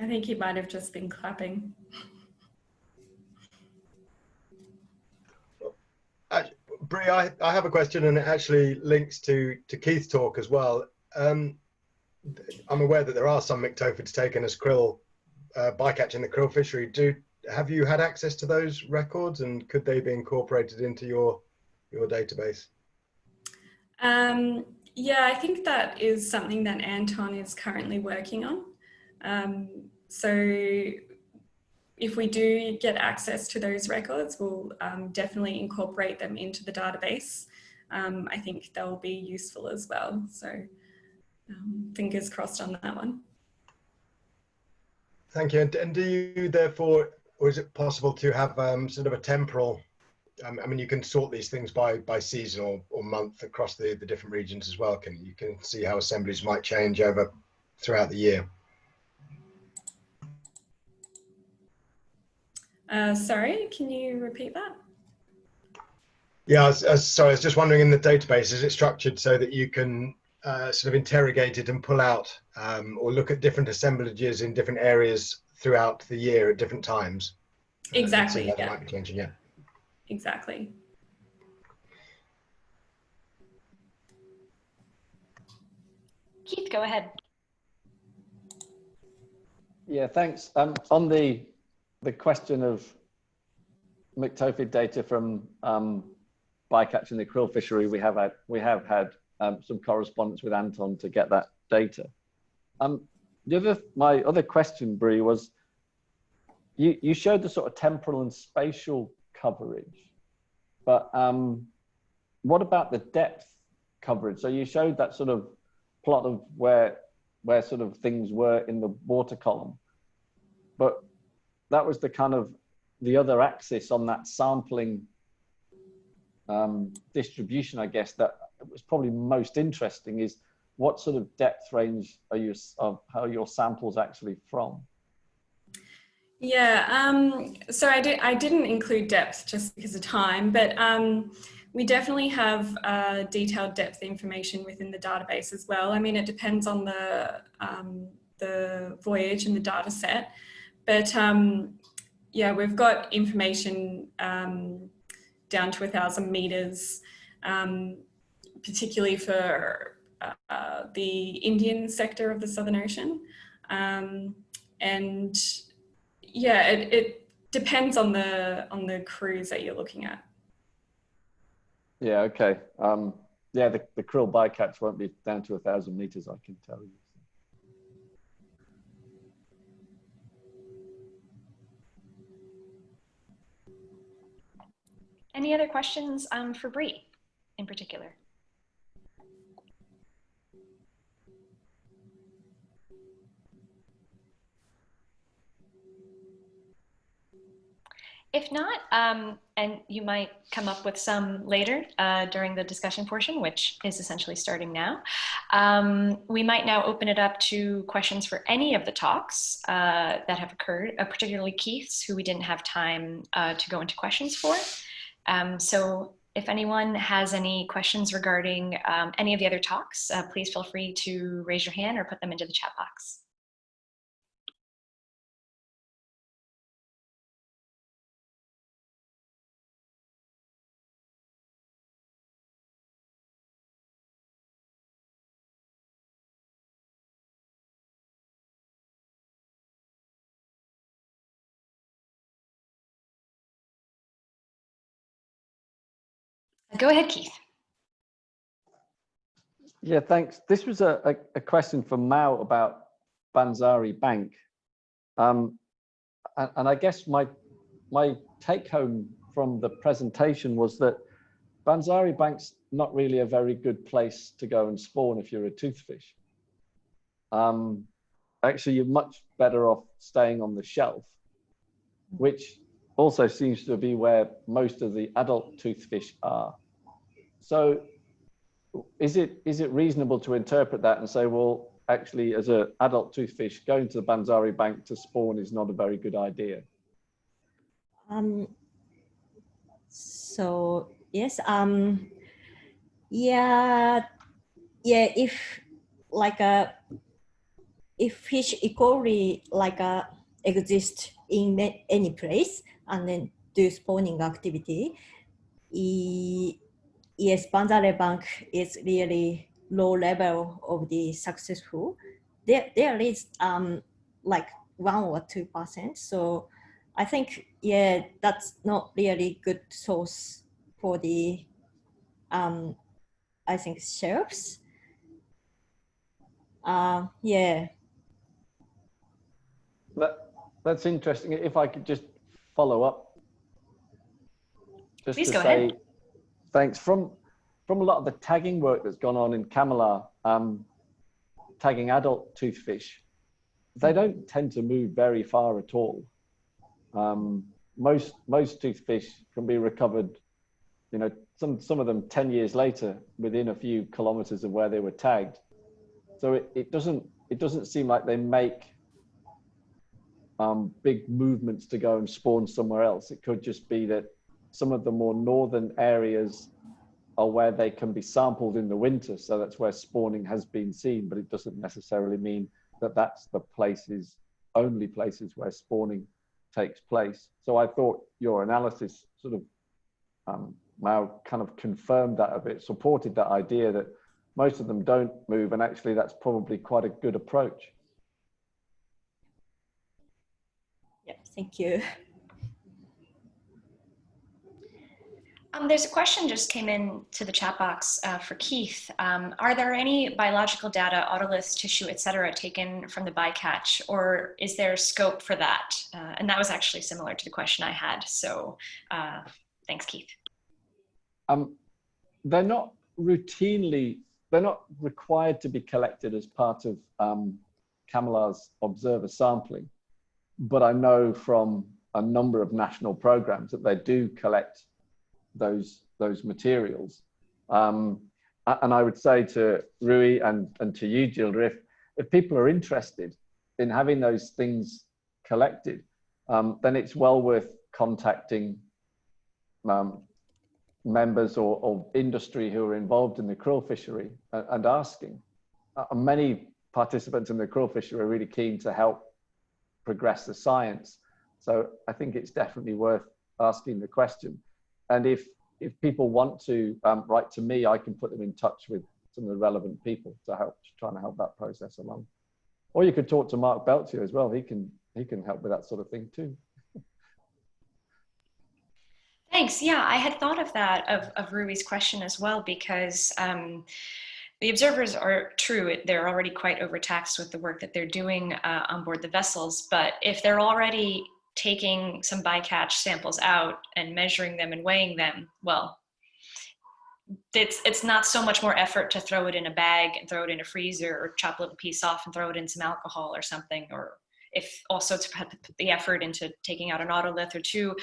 I think he might have just been clapping. Bree, I have a question, and it actually links to Keith's talk as well. I'm aware that there are some myctophids taken as krill bycatch in the krill fishery. Have you had access to those records, and could they be incorporated into your database? Yeah, I think that is something that Anton is currently working on. So if we do get access to those records, we'll definitely incorporate them into the database. I think they'll be useful as well. So fingers crossed on that one. Thank you. And do you therefore, or is it possible to have sort of a temporal, I mean, you can sort these things by season or month across the different regions as well. You can see how assemblies might change over throughout the year. Sorry, can you repeat that? Yeah, sorry, I was just wondering, in the database, is it structured so that you can sort of interrogate it and pull out or look at different assemblages in different areas throughout the year at different times? Exactly, yeah. yeah. Might be changing, yeah. Exactly. Keith, go ahead. Yeah, thanks. On the question of myctophid data from bycatch in the krill fishery, we have had some correspondence with Anton to get that data. My other question, Bree, was you showed the sort of temporal and spatial coverage, but what about the depth coverage? So you showed that sort of plot of where sort of things were in the water column, but that was the kind of the other axis on that sampling distribution, I guess, that was probably most interesting is what sort of depth range how your samples actually from? Yeah, so I didn't include depth just because of time, but we definitely have detailed depth information within the database as well. I mean, it depends on the voyage and the data set, but yeah, we've got information down to 1,000 meters, particularly for the Indian sector of the Southern Ocean. And yeah, it depends on the cruise that you're looking at. Yeah, okay. Yeah, the krill bycatch won't be down to 1,000 meters, I can tell you. Any other questions for Bree in particular? If not, and you might come up with some later during the discussion portion, which is essentially starting now, we might now open it up to questions for any of the talks that have occurred, particularly Keith's, who we didn't have time to go into questions for. So if anyone has any questions regarding any of the other talks, please feel free to raise your hand or put them into the chat box. Go ahead, Keith. Yeah, thanks. This was a question from Mao about Banzari Bank. And I guess my my take home from the presentation was that Banzari Bank's not really a very good place to go and spawn if you're a toothfish. Actually, you're much better off staying on the shelf, which also seems to be where most of the adult toothfish are. So is it reasonable to interpret that and say, well, actually, as an adult toothfish, going to the Banzari Bank to spawn is not a very good idea? So yes, yeah, if if fish equally exist in any place and then do spawning activity, yes, Banzari Bank is really low level of the successful. There is like 1 or 2%. So I think, yeah, that's not really good source for the I think shelves. Yeah. That's interesting. If I could just follow up, just Please to go say ahead. thanks. From a lot of the tagging work that's gone on in Kamala, tagging adult toothfish, they don't tend to move very far at all. Most toothfish can be recovered, you know, some of them 10 years later within a few kilometers of where they were tagged. So it doesn't seem like they make big movements to go and spawn somewhere else. It could just be that some of the more northern areas are where they can be sampled in the winter. So that's where spawning has been seen, but it doesn't necessarily mean that that's the only places where spawning takes place. So I thought your analysis sort of now kind of confirmed that a bit, supported that idea that most of them don't move, and actually that's probably quite a good approach. Yeah, thank you. There's a question just came in to the chat box for Keith. Are there any biological data, otoliths, tissue, etc., taken from the bycatch, or is there scope for that? And that was actually similar to the question I had. So thanks, Keith. They're not required to be collected as part of Kamala's observer sampling, but I know from a number of national programs that they do collect those materials. And I would say to Rui and to you, Gilda, if people are interested in having those things collected, then it's well worth contacting members or industry who are involved in the krill fishery and asking. Many participants in the krill fishery are really keen to help progress the science. So I think it's definitely worth asking the question. And if people want to write to me, I can put them in touch with some of the relevant people to trying to help that process along. Or you could talk to Mark Beltier as well. He can help with that sort of thing too. Thanks. Yeah, I had thought of that, of Rui's question as well, because the observers are true. They're already quite overtaxed with the work that they're doing on board the vessels. But if they're already taking some bycatch samples out and measuring them and weighing them, well, it's not so much more effort to throw it in a bag and throw it in a freezer, or chop a little piece off and throw it in some alcohol or something, or if also to put the effort into taking out an otolith or two.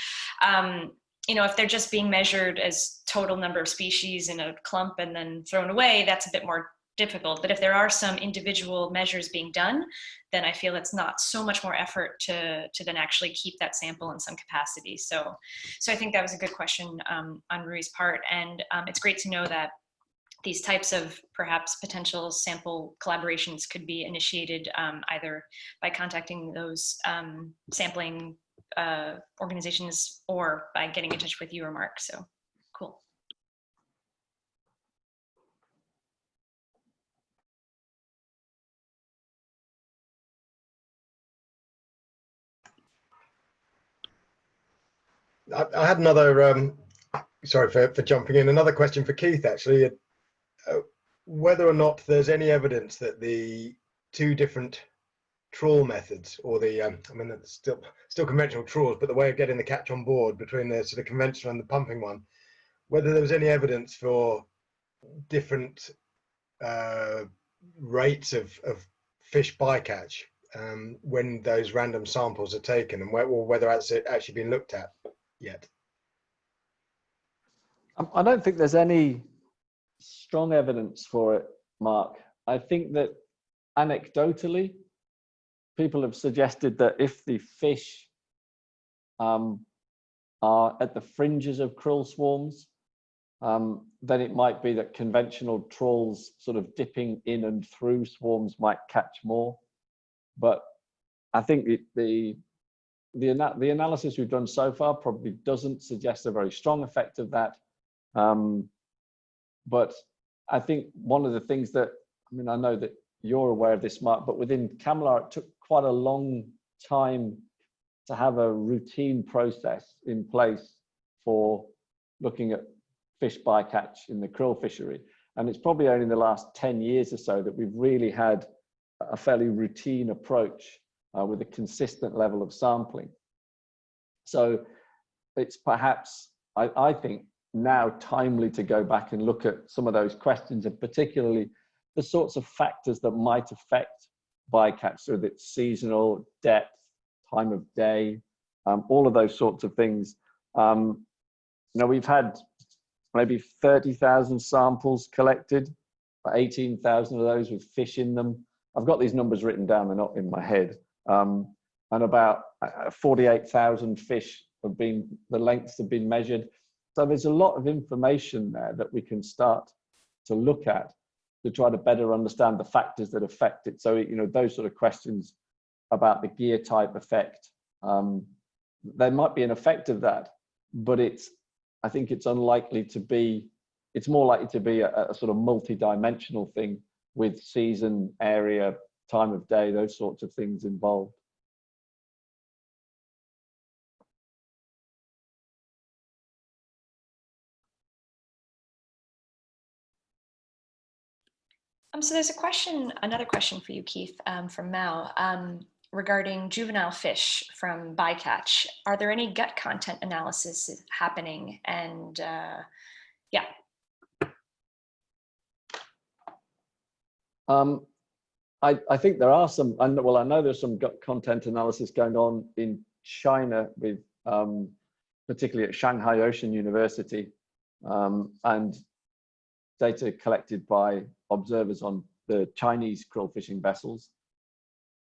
You know, if they're just being measured as total number of species in a clump and then thrown away, that's a bit more difficult. But if there are some individual measures being done, then I feel it's not so much more effort to then actually keep that sample in some capacity. So I think that was a good question on Rui's part. And it's great to know that these types of perhaps potential sample collaborations could be initiated either by contacting those sampling organizations or by getting in touch with you or Mark. So cool. I had another, sorry for jumping in, another question for Keith actually, whether or not there's any evidence that the two different trawl methods, or the I mean, it's still conventional trawls, but the way of getting the catch on board between the sort of conventional and the pumping one, whether there was any evidence for different rates of fish bycatch when those random samples are taken, and or whether that's actually been looked at yet. I don't think there's any strong evidence for it, Mark. I think that anecdotally, people have suggested that if the fish are at the fringes of krill swarms, then it might be that conventional trawls sort of dipping in and through swarms might catch more. But I think the analysis we've done so far probably doesn't suggest a very strong effect of that. But I think one of the things that, I mean, I know that you're aware of this, Mark, but within Camelar, it took quite a long time to have a routine process in place for looking at fish bycatch in the krill fishery. And it's probably only in the last 10 years or so that we've really had a fairly routine approach with a consistent level of sampling. So it's perhaps, I think, now timely to go back and look at some of those questions, and particularly the sorts of factors that might affect bycatch, so that seasonal, depth, time of day, all of those sorts of things. You know, we've had maybe 30,000 samples collected, 18,000 of those with fish in them. I've got these numbers written down, they're not in my head. And about 48,000 fish have been, the lengths have been measured. So there's a lot of information there that we can start to look at to try to better understand the factors that affect it. So, you know, those sort of questions about the gear type effect, there might be an effect of that, but I think it's unlikely to be, it's more likely to be a sort of multi-dimensional thing with season, area, time of day, those sorts of things involved. So there's another question for you, Keith, from Mao, regarding juvenile fish from Bycatch. Are there any gut content analysis happening? And yeah. I think there are some, well, I know there's some gut content analysis going on in China with, particularly at Shanghai Ocean University, and data collected by observers on the Chinese krill fishing vessels.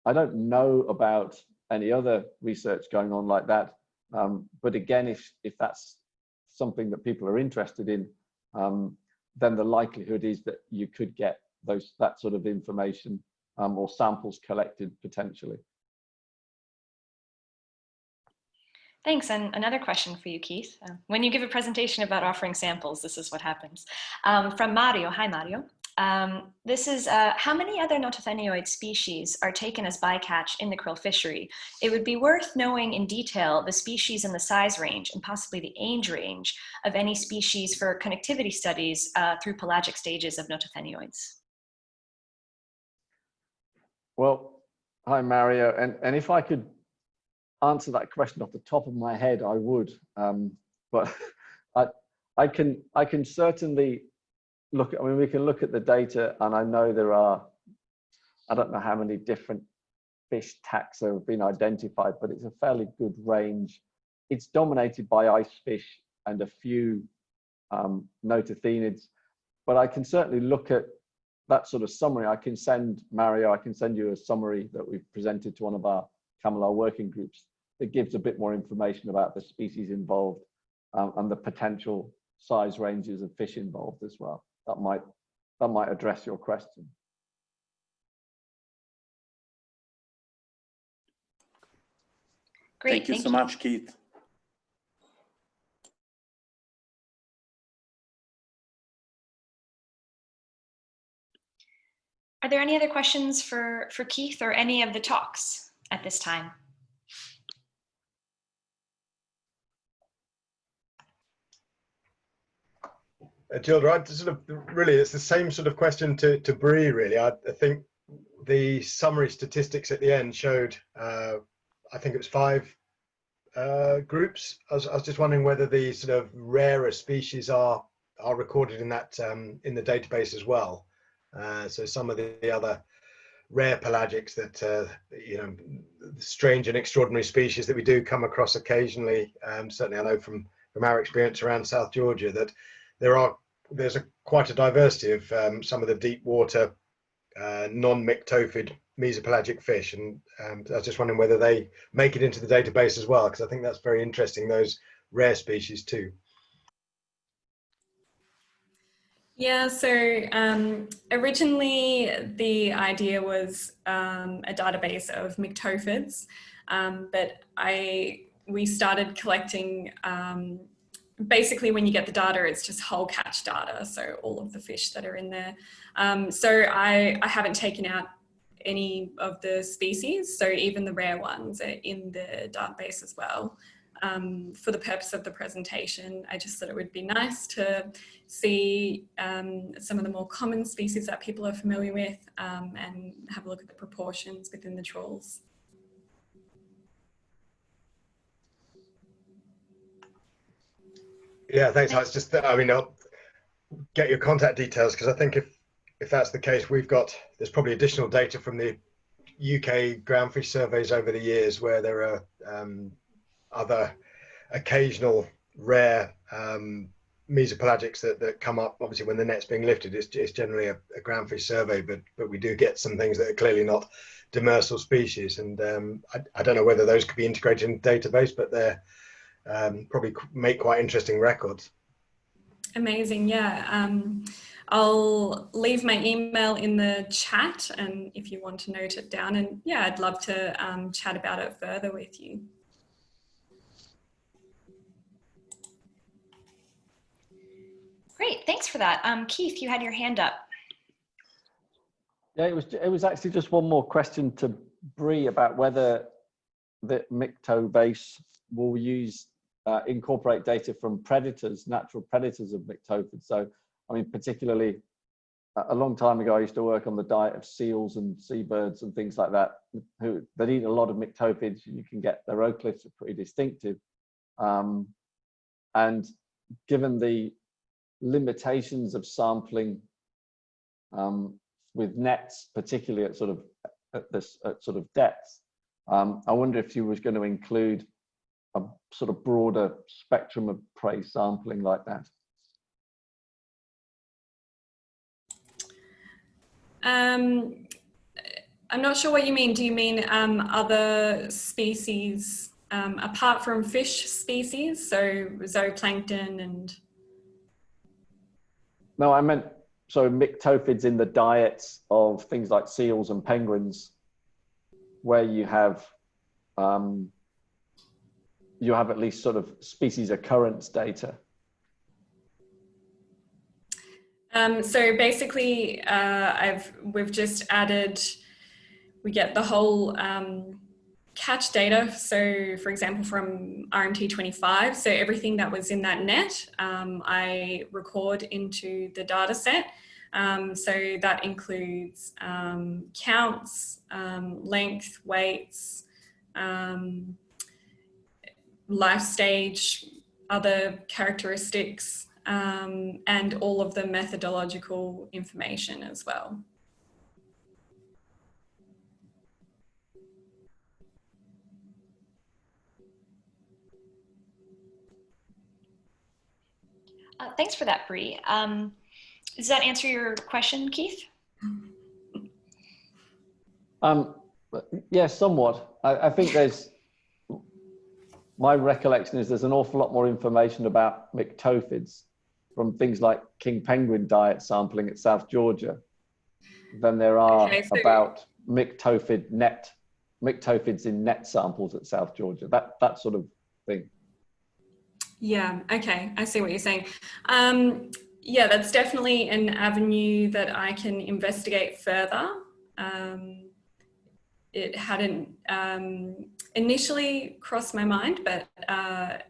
I don't know about any other research going on like that, but again, if that's something that people are interested in, then the likelihood is that you could get that sort of information or samples collected potentially. Thanks. And another question for you, Keith. When you give a presentation about offering samples, this is what happens. From Mario. Hi, Mario. This is, how many other Notofenioid species are taken as bycatch in the krill fishery? It would be worth knowing in detail the species and the size range, and possibly the age range of any species for connectivity studies through pelagic stages of Notofenioids. Well, hi, Mario. And if I could answer that question off the top of my head, I would, but I can certainly look at, I mean, we can look at the data, and I know there are, I don't know how many different fish taxa have been identified, but it's a fairly good range. It's dominated by ice fish and a few Notofenids, but I can certainly look at that sort of summary. I can send Mario, I can send you a summary that we've presented to one of our Camelar working groups that gives a bit more information about the species involved and the potential size ranges of fish involved as well. That might address your question. Great, thank you so much, Keith. Are there any other questions for Keith or any of the talks at this time? Gilda, I sort of really, it's the same sort of question to Bree, really. I think the summary statistics at the end showed, I think it was 5 groups. I was just wondering whether the sort of rarer species are recorded in that in the database as well. So some of the other rare pelagics that you know, strange and extraordinary species that we do come across occasionally. Certainly, I know from our experience around South Georgia that there's quite a diversity of some of the deep water non-myctophid mesopelagic fish, and I was just wondering whether they make it into the database as well, because I think that's very interesting, those rare species too. Yeah, so originally the idea was a database of myctophids, but we started collecting, basically when you get the data, it's just whole catch data, so all of the fish that are in there. So I haven't taken out any of the species, so even the rare ones are in the database as well. For the purpose of the presentation, I just thought it would be nice to see some of the more common species that people are familiar with and have a look at the proportions within the trawls. Yeah, thanks. I was just, I mean, I'll get your contact details, because I think if that's the case, there's probably additional data from the UK groundfish surveys over the years where there are other occasional rare mesopelagics that come up. Obviously, when the net's being lifted, it's generally a groundfish survey, but we do get some things that are clearly not demersal species, and I don't know whether those could be integrated in the database, but they're probably make quite interesting records. Amazing, yeah. I'll leave my email in the chat, and if you want to note it down, and yeah, I'd love to chat about it further with you. Great, thanks for that. Keith, you had your hand up. Yeah, it was actually just one more question to Bree about whether the myctobase will incorporate data from predators, natural predators of myctophids. So, I mean, particularly a long time ago, I used to work on the diet of seals and seabirds and things like that, that eat a lot of myctophids. You can get their ocliths are pretty distinctive. And given the limitations of sampling with nets, particularly at sort of depth, I wonder if you was going to include a sort of broader spectrum of prey sampling like that. I'm not sure what you mean. Do you mean other species apart from fish species, so zooplankton and? No, I meant so myctophids in the diets of things like seals and penguins, where you have at least sort of species occurrence data. So basically, we've just added, we get the whole catch data. So for example, from RMT25, so everything that was in that net, I record into the data set. So that includes counts, length, weights, life stage, other characteristics, and all of the methodological information as well. Thanks for that, Bree. Does that answer your question, Keith? Yeah, somewhat. I think my recollection is there's an awful lot more information about myctophids from things like king penguin diet sampling at South Georgia than there are about myctophids in net samples at South Georgia, that sort of thing. Yeah, okay, I see what you're saying. Yeah, that's definitely an avenue that I can investigate further. It hadn't initially crossed my mind, but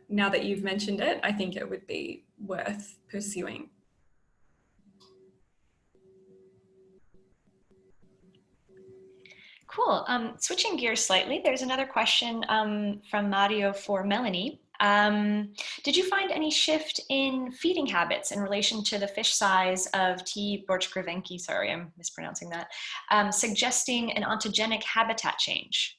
now that you've mentioned it, I think it would be worth pursuing. Cool. Switching gears slightly, there's another question from Mario for Melanie. Did you find any shift in feeding habits in relation to the fish size of T. borchgravenki, sorry, I'm mispronouncing that, suggesting an ontogenic habitat change?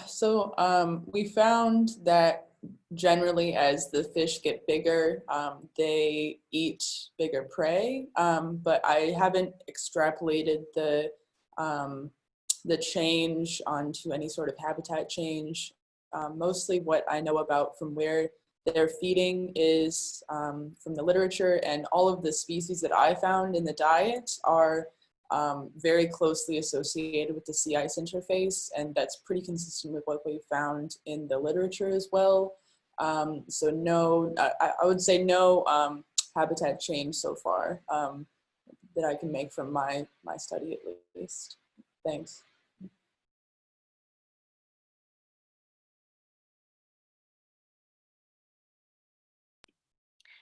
So we found that generally as the fish get bigger, they eat bigger prey, but I haven't extrapolated the change onto any sort of habitat change. Mostly what I know about from where they're feeding is from the literature, and all of the species that I found in the diet are very closely associated with the sea ice interface, and that's pretty consistent with what we found in the literature as well. So no, I would say no habitat change so far that I can make from my study at least. Thanks.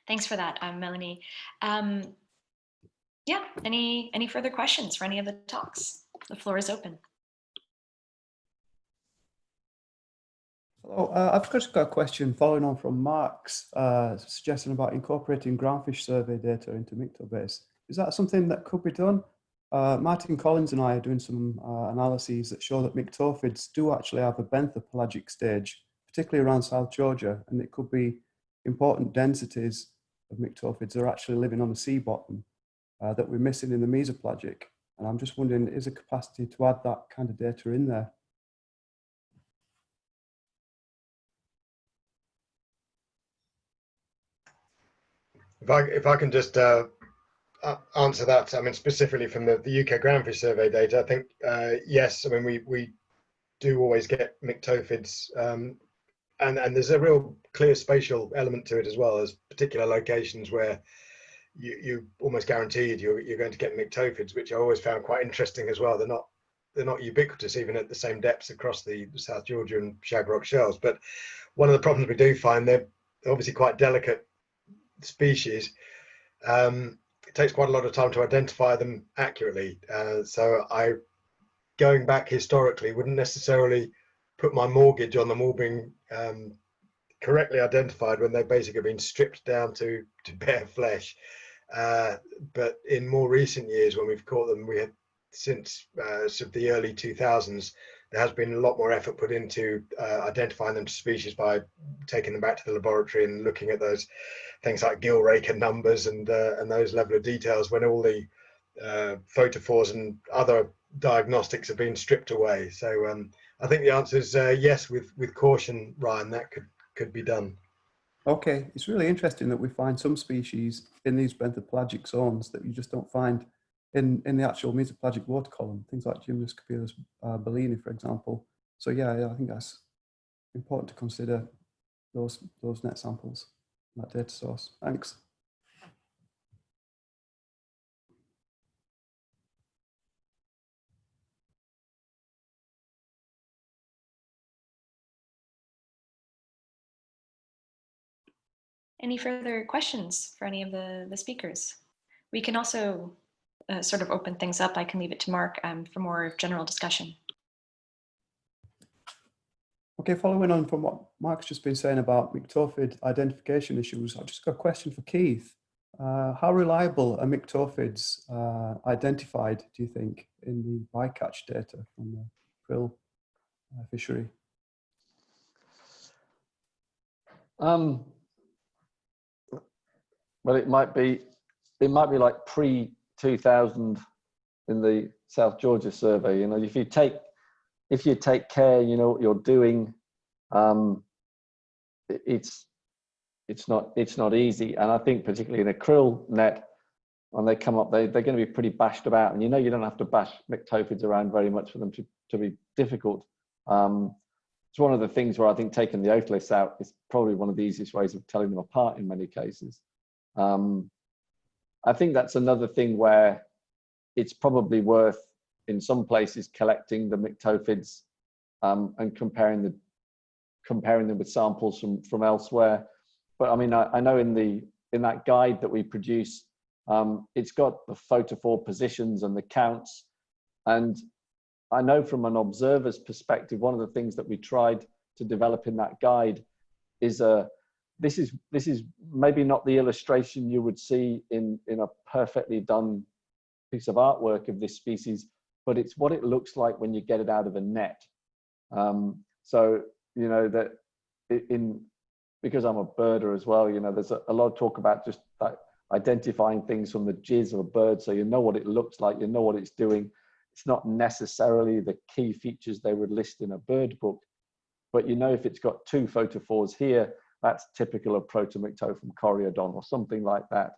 Thanks for that, Melanie. Yeah, any further questions for any of the talks? The floor is open. Hello, I've just got a question following on from Mark's suggestion about incorporating groundfish survey data into Mictobase. Is that something that could be done? Martin Collins and I are doing some analyses that show that Myctophids do actually have a benthopelagic stage, particularly around South Georgia, and it could be important densities of Myctophids are actually living on the sea bottom that we're missing in the Mesoplegic. And I'm just wondering, is there capacity to add that kind of data in there? If I can just answer that, I mean, specifically from the UK groundfish survey data, I think, yes, I mean, we do always get Myctophids, and there's a real clear spatial element to it as well. There's particular locations where you almost guaranteed you're going to get Myctophids, which I always found quite interesting as well. They're not ubiquitous even at the same depths across the South Georgia and Shagrock shelves. But one of the problems we do find, they're obviously quite delicate species. It takes quite a lot of time to identify them accurately. So going back historically, wouldn't necessarily put my mortgage on them all being correctly identified when they've basically been stripped down to bare flesh. But in more recent years, when we've caught them, we had since sort of the early 2000s, there has been a lot more effort put into identifying them to species by taking them back to the laboratory and looking at those things like gill raker numbers and those level of details, when all the photophores and other diagnostics have been stripped away. So I think the answer is yes, with caution, Ryan, that could be done. Okay, it's really interesting that we find some species in these benthopelagic zones that you just don't find in the actual mesopelagic water column, things like Gymnoscopius bellini, for example. So yeah, I think that's important to consider those net samples, that data source. Thanks. Any further questions for any of the speakers? We can also sort of open things up. I can leave it to Mark for more general discussion. Okay, following on from what Mark's just been saying about Myctophid identification issues, I've just got a question for Keith. How reliable are Myctophids identified, do you think, in the bycatch data from the Krill fishery? Well, it might be like pre-2000 in the South Georgia survey. You know, if you take care, you know what you're doing. It's not easy, and I think particularly in a krill net, when they come up, they're going to be pretty bashed about, and you know you don't have to bash Myctophids around very much for them to be difficult. It's one of the things where I think taking the otoliths out is probably one of the easiest ways of telling them apart in many cases. I think that's another thing where it's probably worth, in some places, collecting the Myctophids and comparing them with samples from elsewhere. But I mean, I know in that guide that we produce, it's got the photophore positions and the counts, And I know from an observer's perspective, one of the things that we tried to develop in that guide is this is maybe not the illustration you would see in a perfectly done piece of artwork of this species, but it's what it looks like when you get it out of a net. So, you know, that because I'm a birder as well, you know, there's a lot of talk about just like identifying things from the jizz of a bird, so you know what it looks like, you know what it's doing. It's not necessarily the key features they would list in a bird book, but you know if it's got 2 photophores here, that's typical of Protomictophum coreodon or something like that.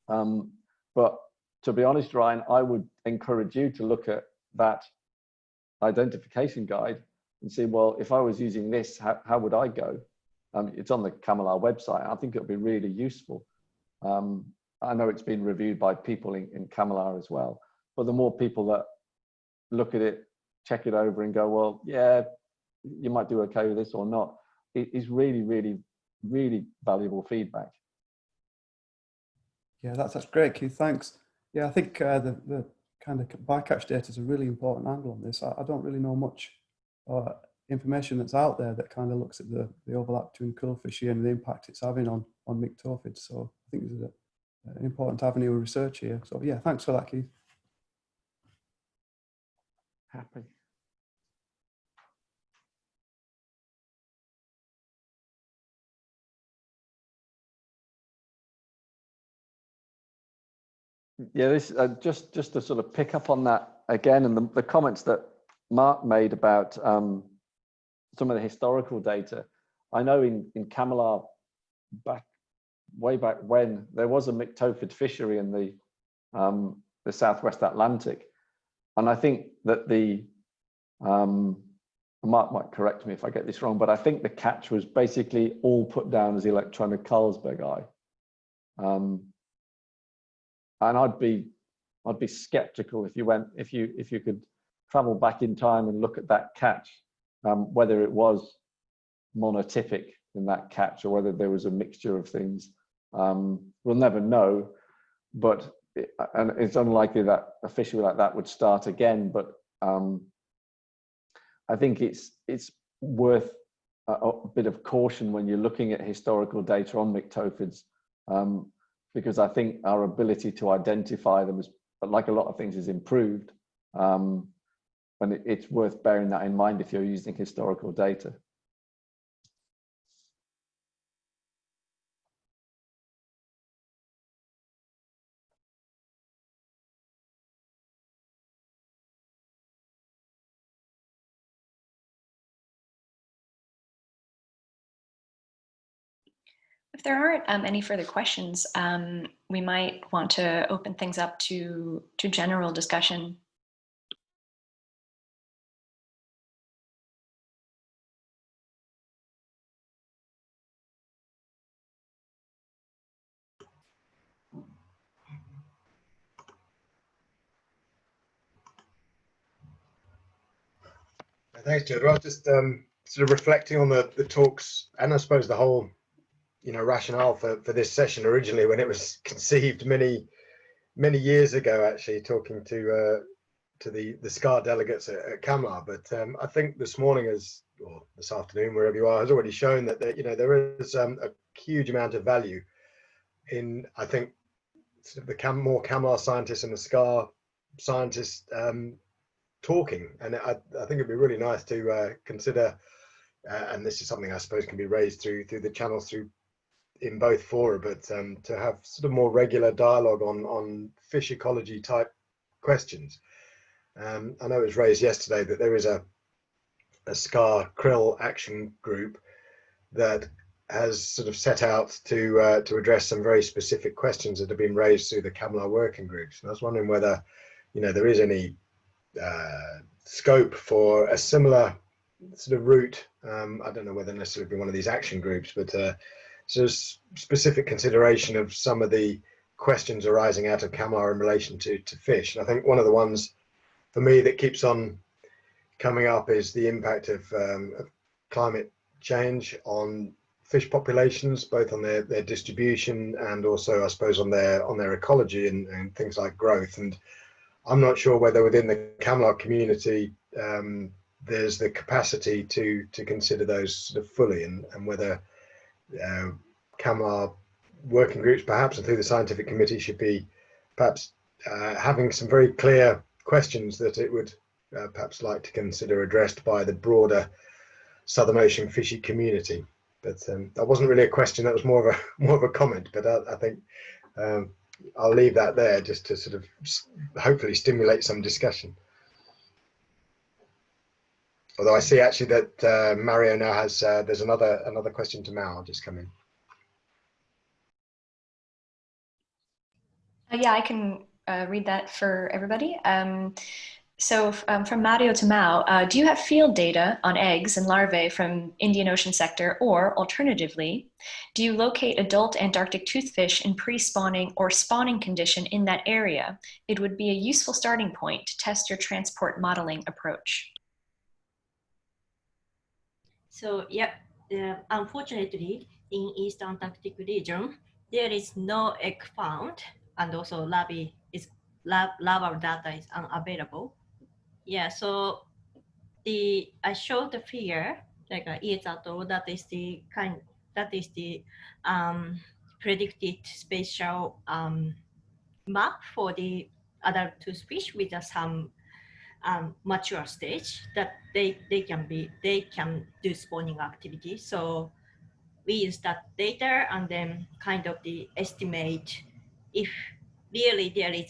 But to be honest, Ryan, I would encourage you to look at that identification guide and see, well, if I was using this, how would I go? It's on the CAMLR website. I think it'll be really useful. I know it's been reviewed by people in CAMLR as well, but the more people that look at it, check it over and go, well, yeah, you might do okay with this or not, it is really, really, really valuable feedback. Yeah, that's great, Keith. Thanks. Yeah, I think the kind of bycatch data is a really important angle on this. I don't really know much information that's out there that kind of looks at the overlap between krill fishery and the impact it's having on myctophids. So I think this is an important avenue of research here. So yeah, thanks for that, Keith. Happy. Yeah, this just to sort of pick up on that again, and the comments that Mark made about some of the historical data. I know in CAMLR way back when there was a myctophid fishery in the Southwest Atlantic, and I think that Mark might correct me if I get this wrong, but I think the catch was basically all put down as electronic Carlsberg. And I'd be skeptical if you could travel back in time and look at that catch, whether it was monotypic in that catch or whether there was a mixture of things. We'll never know, but and it's unlikely that a fishery like that would start again. But I think it's worth a bit of caution when you're looking at historical data on myctophids. Because I think our ability to identify them, like a lot of things, is improved. And it's worth bearing that in mind if you're using historical data. If there aren't any further questions, we might want to open things up to general discussion. Thanks, Jude. I was just sort of reflecting on the talks, and I suppose the whole, rationale for this session originally when it was conceived many years ago. Actually, talking to the SCAR delegates at CAMLR, but I think this morning, or this afternoon, wherever you are, has already shown that there is a huge amount of value in, I think, sort of the more CAMLR scientists and the SCAR scientists talking, and I think it'd be really nice to consider, and this is something I suppose can be raised through the channels in both fora, but to have sort of more regular dialogue on fish ecology type questions. I know it was raised yesterday that there is a SCAR krill action group that has sort of set out to address some very specific questions that have been raised through the CAMLR working groups. And I was wondering whether there is any scope for a similar sort of route. I don't know whether necessarily be one of these action groups, but sort of specific consideration of some of the questions arising out of CAMLR in relation to fish. And I think one of the ones for me that keeps on coming up is the impact of climate change on fish populations, both on their distribution and also, I suppose, on their ecology and things like growth. And I'm not sure whether within the Camelot community there's the capacity to consider those sort of fully, and whether Camelot working groups perhaps and through the scientific committee should be perhaps having some very clear questions that it would perhaps like to consider addressed by the broader Southern Ocean fishy community. But that wasn't really a question, that was more of a comment, but I think I'll leave that there just to sort of hopefully stimulate some discussion. Although I see actually that Mario now has, there's another question to Mao just come in. Yeah, I can read that for everybody. So from Mario to Mao, do you have field data on eggs and larvae from Indian Ocean sector, or alternatively, do you locate adult Antarctic toothfish in pre-spawning or spawning condition in that area? It would be a useful starting point to test your transport modeling approach. So yeah, unfortunately, in East Antarctic region, there is no egg found, and also larval data is unavailable. Yeah, so I showed the figure like that is the predicted spatial map for the adult toothfish with some mature stage that they can do spawning activity. So we use that data and then kind of the estimate if really there is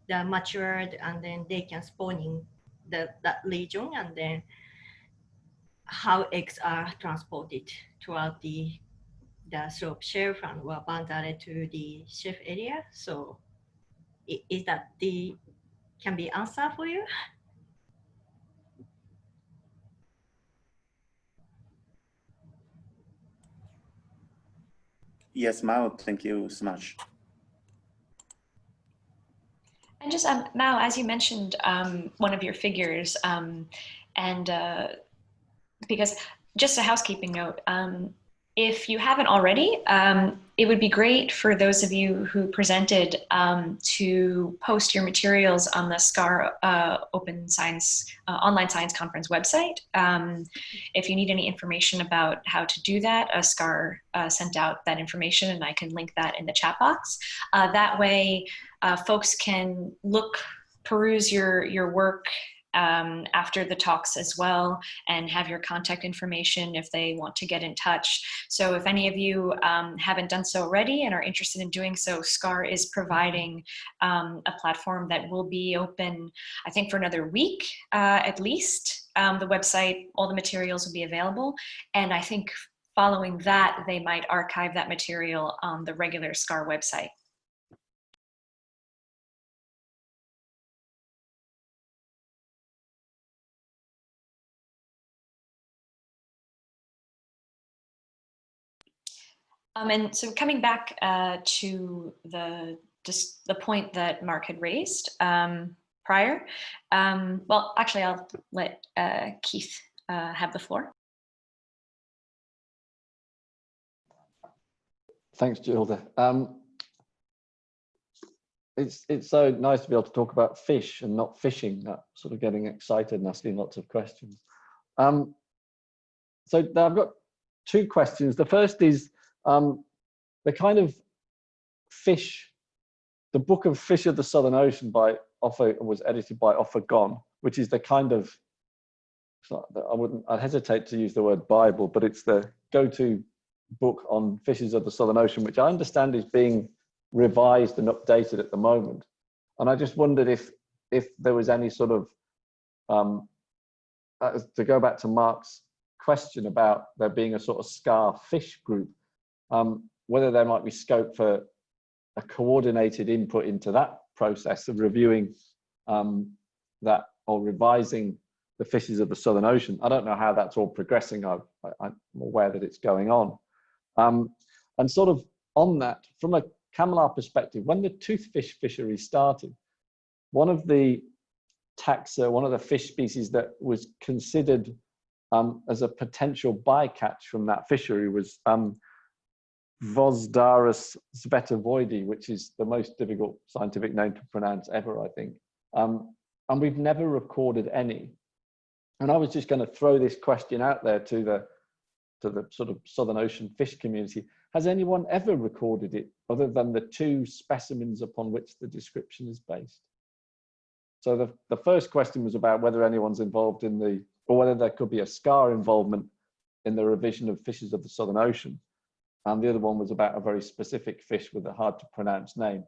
the matured, and then they can spawn in that region, and then how eggs are transported throughout the slope shelf and were bounded to the shelf area. So is that can be answer for you? Yes, Mao, thank you so much. And just Mao, as you mentioned, one of your figures, because just a housekeeping note, if you haven't already, it would be great for those of you who presented to post your materials on the SCAR Open Science Online Science Conference website. If you need any information about how to do that, SCAR sent out that information, and I can link that in the chat box. That way, folks can peruse your work after the talks as well, and have your contact information if they want to get in touch. So if any of you haven't done so already and are interested in doing so, SCAR is providing a platform that will be open, I think, for another week at least. The website, all the materials will be available, and I think following that, they might archive that material on the regular SCAR website. And so coming back to the point that Mark had raised prior, well, actually, I'll let Keith have the floor. Thanks, Gilda. It's so nice to be able to talk about fish and not fishing. That sort of getting excited and asking lots of questions. So I've got two questions. The first is the kind of fish. The book of Fish of the Southern Ocean was edited by Offa Gon, which is the kind of, I'd hesitate to use the word Bible, but it's the go-to book on fishes of the Southern Ocean, which I understand is being revised and updated at the moment. And I just wondered if there was any sort of, to go back to Mark's question about there being a sort of SCAR fish group, whether there might be scope for a coordinated input into that process of reviewing that or revising the fishes of the Southern Ocean. I don't know how that's all progressing. I'm aware that it's going on. And sort of on that, from a Camelot perspective, when the toothfish fishery started, one of the taxa, one of the fish species that was considered as a potential bycatch from that fishery was Vosdarus svetovoidi, which is the most difficult scientific name to pronounce ever, I think. And we've never recorded any. And I was just going to throw this question out there to the sort of Southern Ocean fish community. Has anyone ever recorded it other than the 2 specimens upon which the description is based? So the first question was about whether anyone's involved in or whether there could be a SCAR involvement in the revision of fishes of the Southern Ocean. And the other one was about a very specific fish with a hard to pronounce name.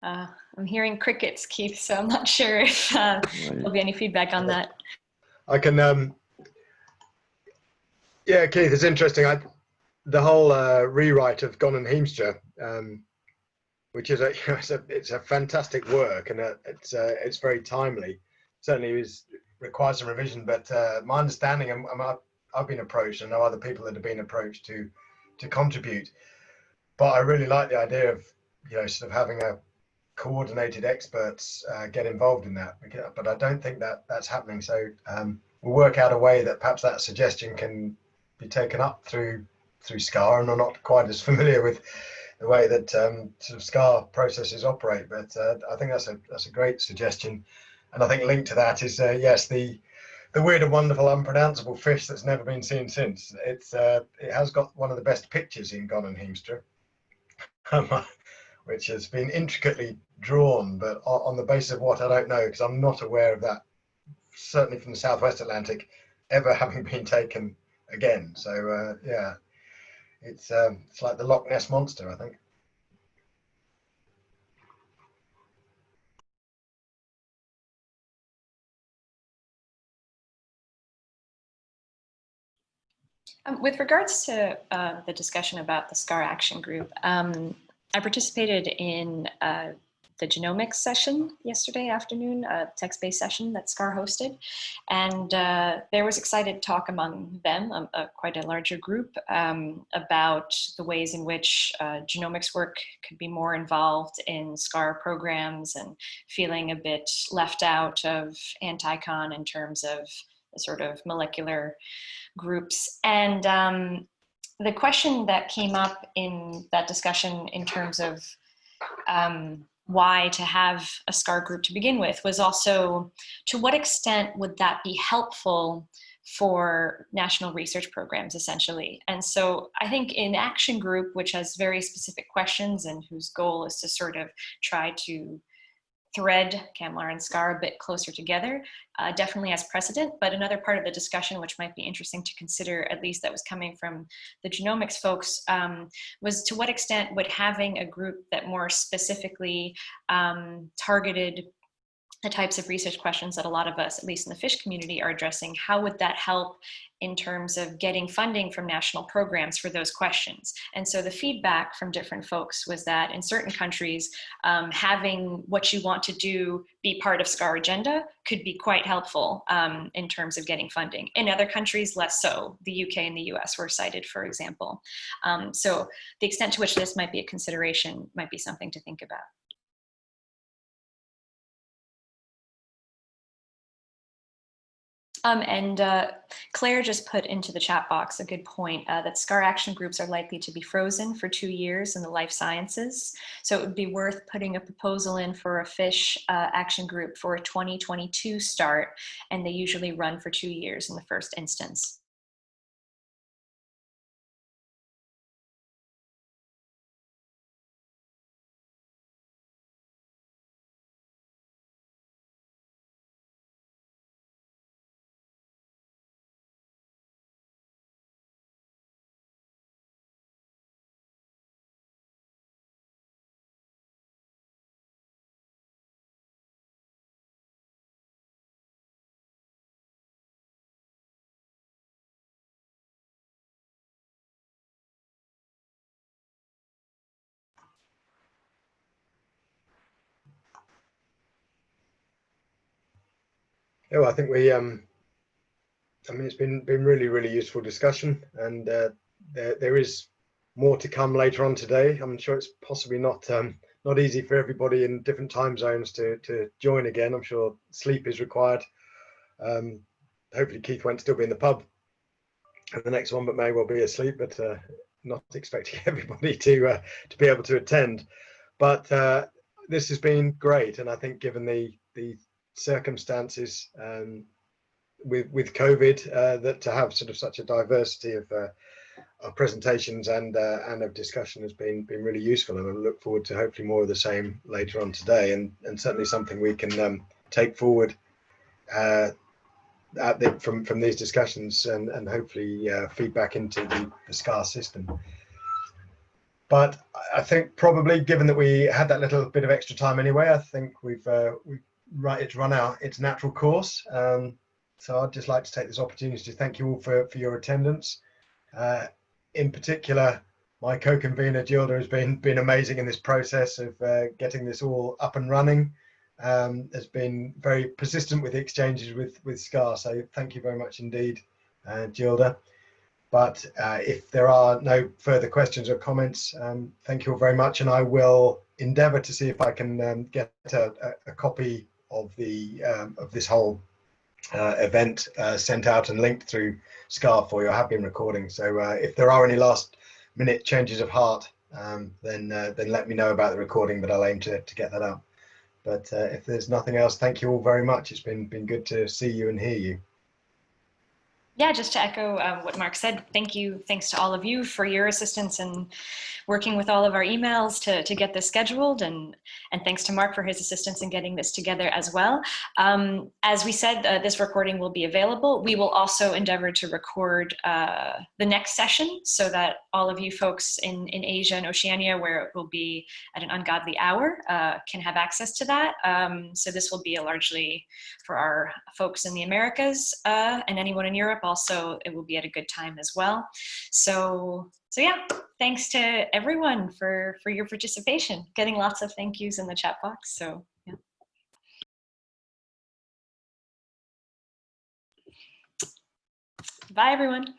I'm hearing crickets, Keith, so I'm not sure if there'll be any feedback on that. I can, yeah, Keith, it's interesting. The whole rewrite of Gon and Heemstra, which is it's a fantastic work, and it's very timely. Certainly requires some revision, but my understanding, I've been approached, and I know other people that have been approached to contribute. But I really like the idea of sort of having a coordinated experts get involved in that, but I don't think that's happening. So we'll work out a way that perhaps that suggestion can be taken up through SCAR, and I'm not quite as familiar with the way that sort of SCAR processes operate, but I think that's a great suggestion. And I think linked to that is yes, the weird and wonderful unpronounceable fish that's never been seen since. It has got one of the best pictures in Gon and Heemstra, which has been intricately drawn, but on the basis of what I don't know, because I'm not aware of that, certainly from the Southwest Atlantic, ever having been taken again. So yeah, it's like the Loch Ness Monster, I think. With regards to the discussion about the SCAR Action Group, I participated in the genomics session yesterday afternoon, a text-based session that SCAR hosted. And there was excited talk among them, quite a larger group, about the ways in which genomics work could be more involved in SCAR programs, and feeling a bit left out of Anticon in terms of the sort of molecular groups. And the question that came up in that discussion in terms of why to have a SCAR group to begin with was also, to what extent would that be helpful for national research programs, essentially? And so I think in Action Group, which has very specific questions and whose goal is to sort of try to thread CAMLR and SCAR a bit closer together, definitely has precedent. But another part of the discussion, which might be interesting to consider, at least that was coming from the genomics folks, was to what extent would having a group that more specifically targeted the types of research questions that a lot of us, at least in the fish community, are addressing, how would that help in terms of getting funding from national programs for those questions? And so the feedback from different folks was that in certain countries, having what you want to do be part of SCAR agenda could be quite helpful in terms of getting funding. In other countries, less so. The UK and the US were cited, for example. So the extent to which this might be a consideration might be something to think about. Claire just put into the chat box a good point that SCAR action groups are likely to be frozen for 2 years in the life sciences. So it would be worth putting a proposal in for a fish action group for a 2022 start, and they usually run for 2 years in the first instance. Yeah, well, I think we I mean, it's been really useful discussion, and there is more to come later on today. I'm sure it's possibly not easy for everybody in different time zones to join again. I'm sure sleep is required. Hopefully Keith won't still be in the pub at the next one, but may well be asleep, but not expecting everybody to be able to attend. But this has been great, and I think given the circumstances with COVID, that to have sort of such a diversity of presentations and of discussion has been really useful, and I look forward to hopefully more of the same later on today, and certainly something we can take forward from these discussions and hopefully feedback into the SCAR system. But I think probably, given that we had that little bit of extra time anyway, I think it's run out its natural course. So I'd just like to take this opportunity to thank you all for your attendance. In particular, my co-convener Gilda has been amazing in this process of getting this all up and running. Has been very persistent with the exchanges with SCAR, so thank you very much indeed, Gilda. But if there are no further questions or comments, thank you all very much, and I will endeavour to see if I can get a copy of this whole event sent out and linked through SCAR for you. I have been recording, so if there are any last minute changes of heart, then let me know about the recording, but I'll aim to get that up. But if there's nothing else, thank you all very much. It's been good to see you and hear you. Yeah, just to echo what Mark said, thank you. Thanks to all of you for your assistance in working with all of our emails to get this scheduled, and thanks to Mark for his assistance in getting this together as well. As we said, this recording will be available. We will also endeavor to record the next session so that all of you folks in Asia and Oceania, where it will be at an ungodly hour, can have access to that. So this will be largely for our folks in the Americas, and anyone in Europe also, it will be at a good time as well. So yeah, thanks to everyone for your participation, getting lots of thank yous in the chat box. So yeah. Bye everyone.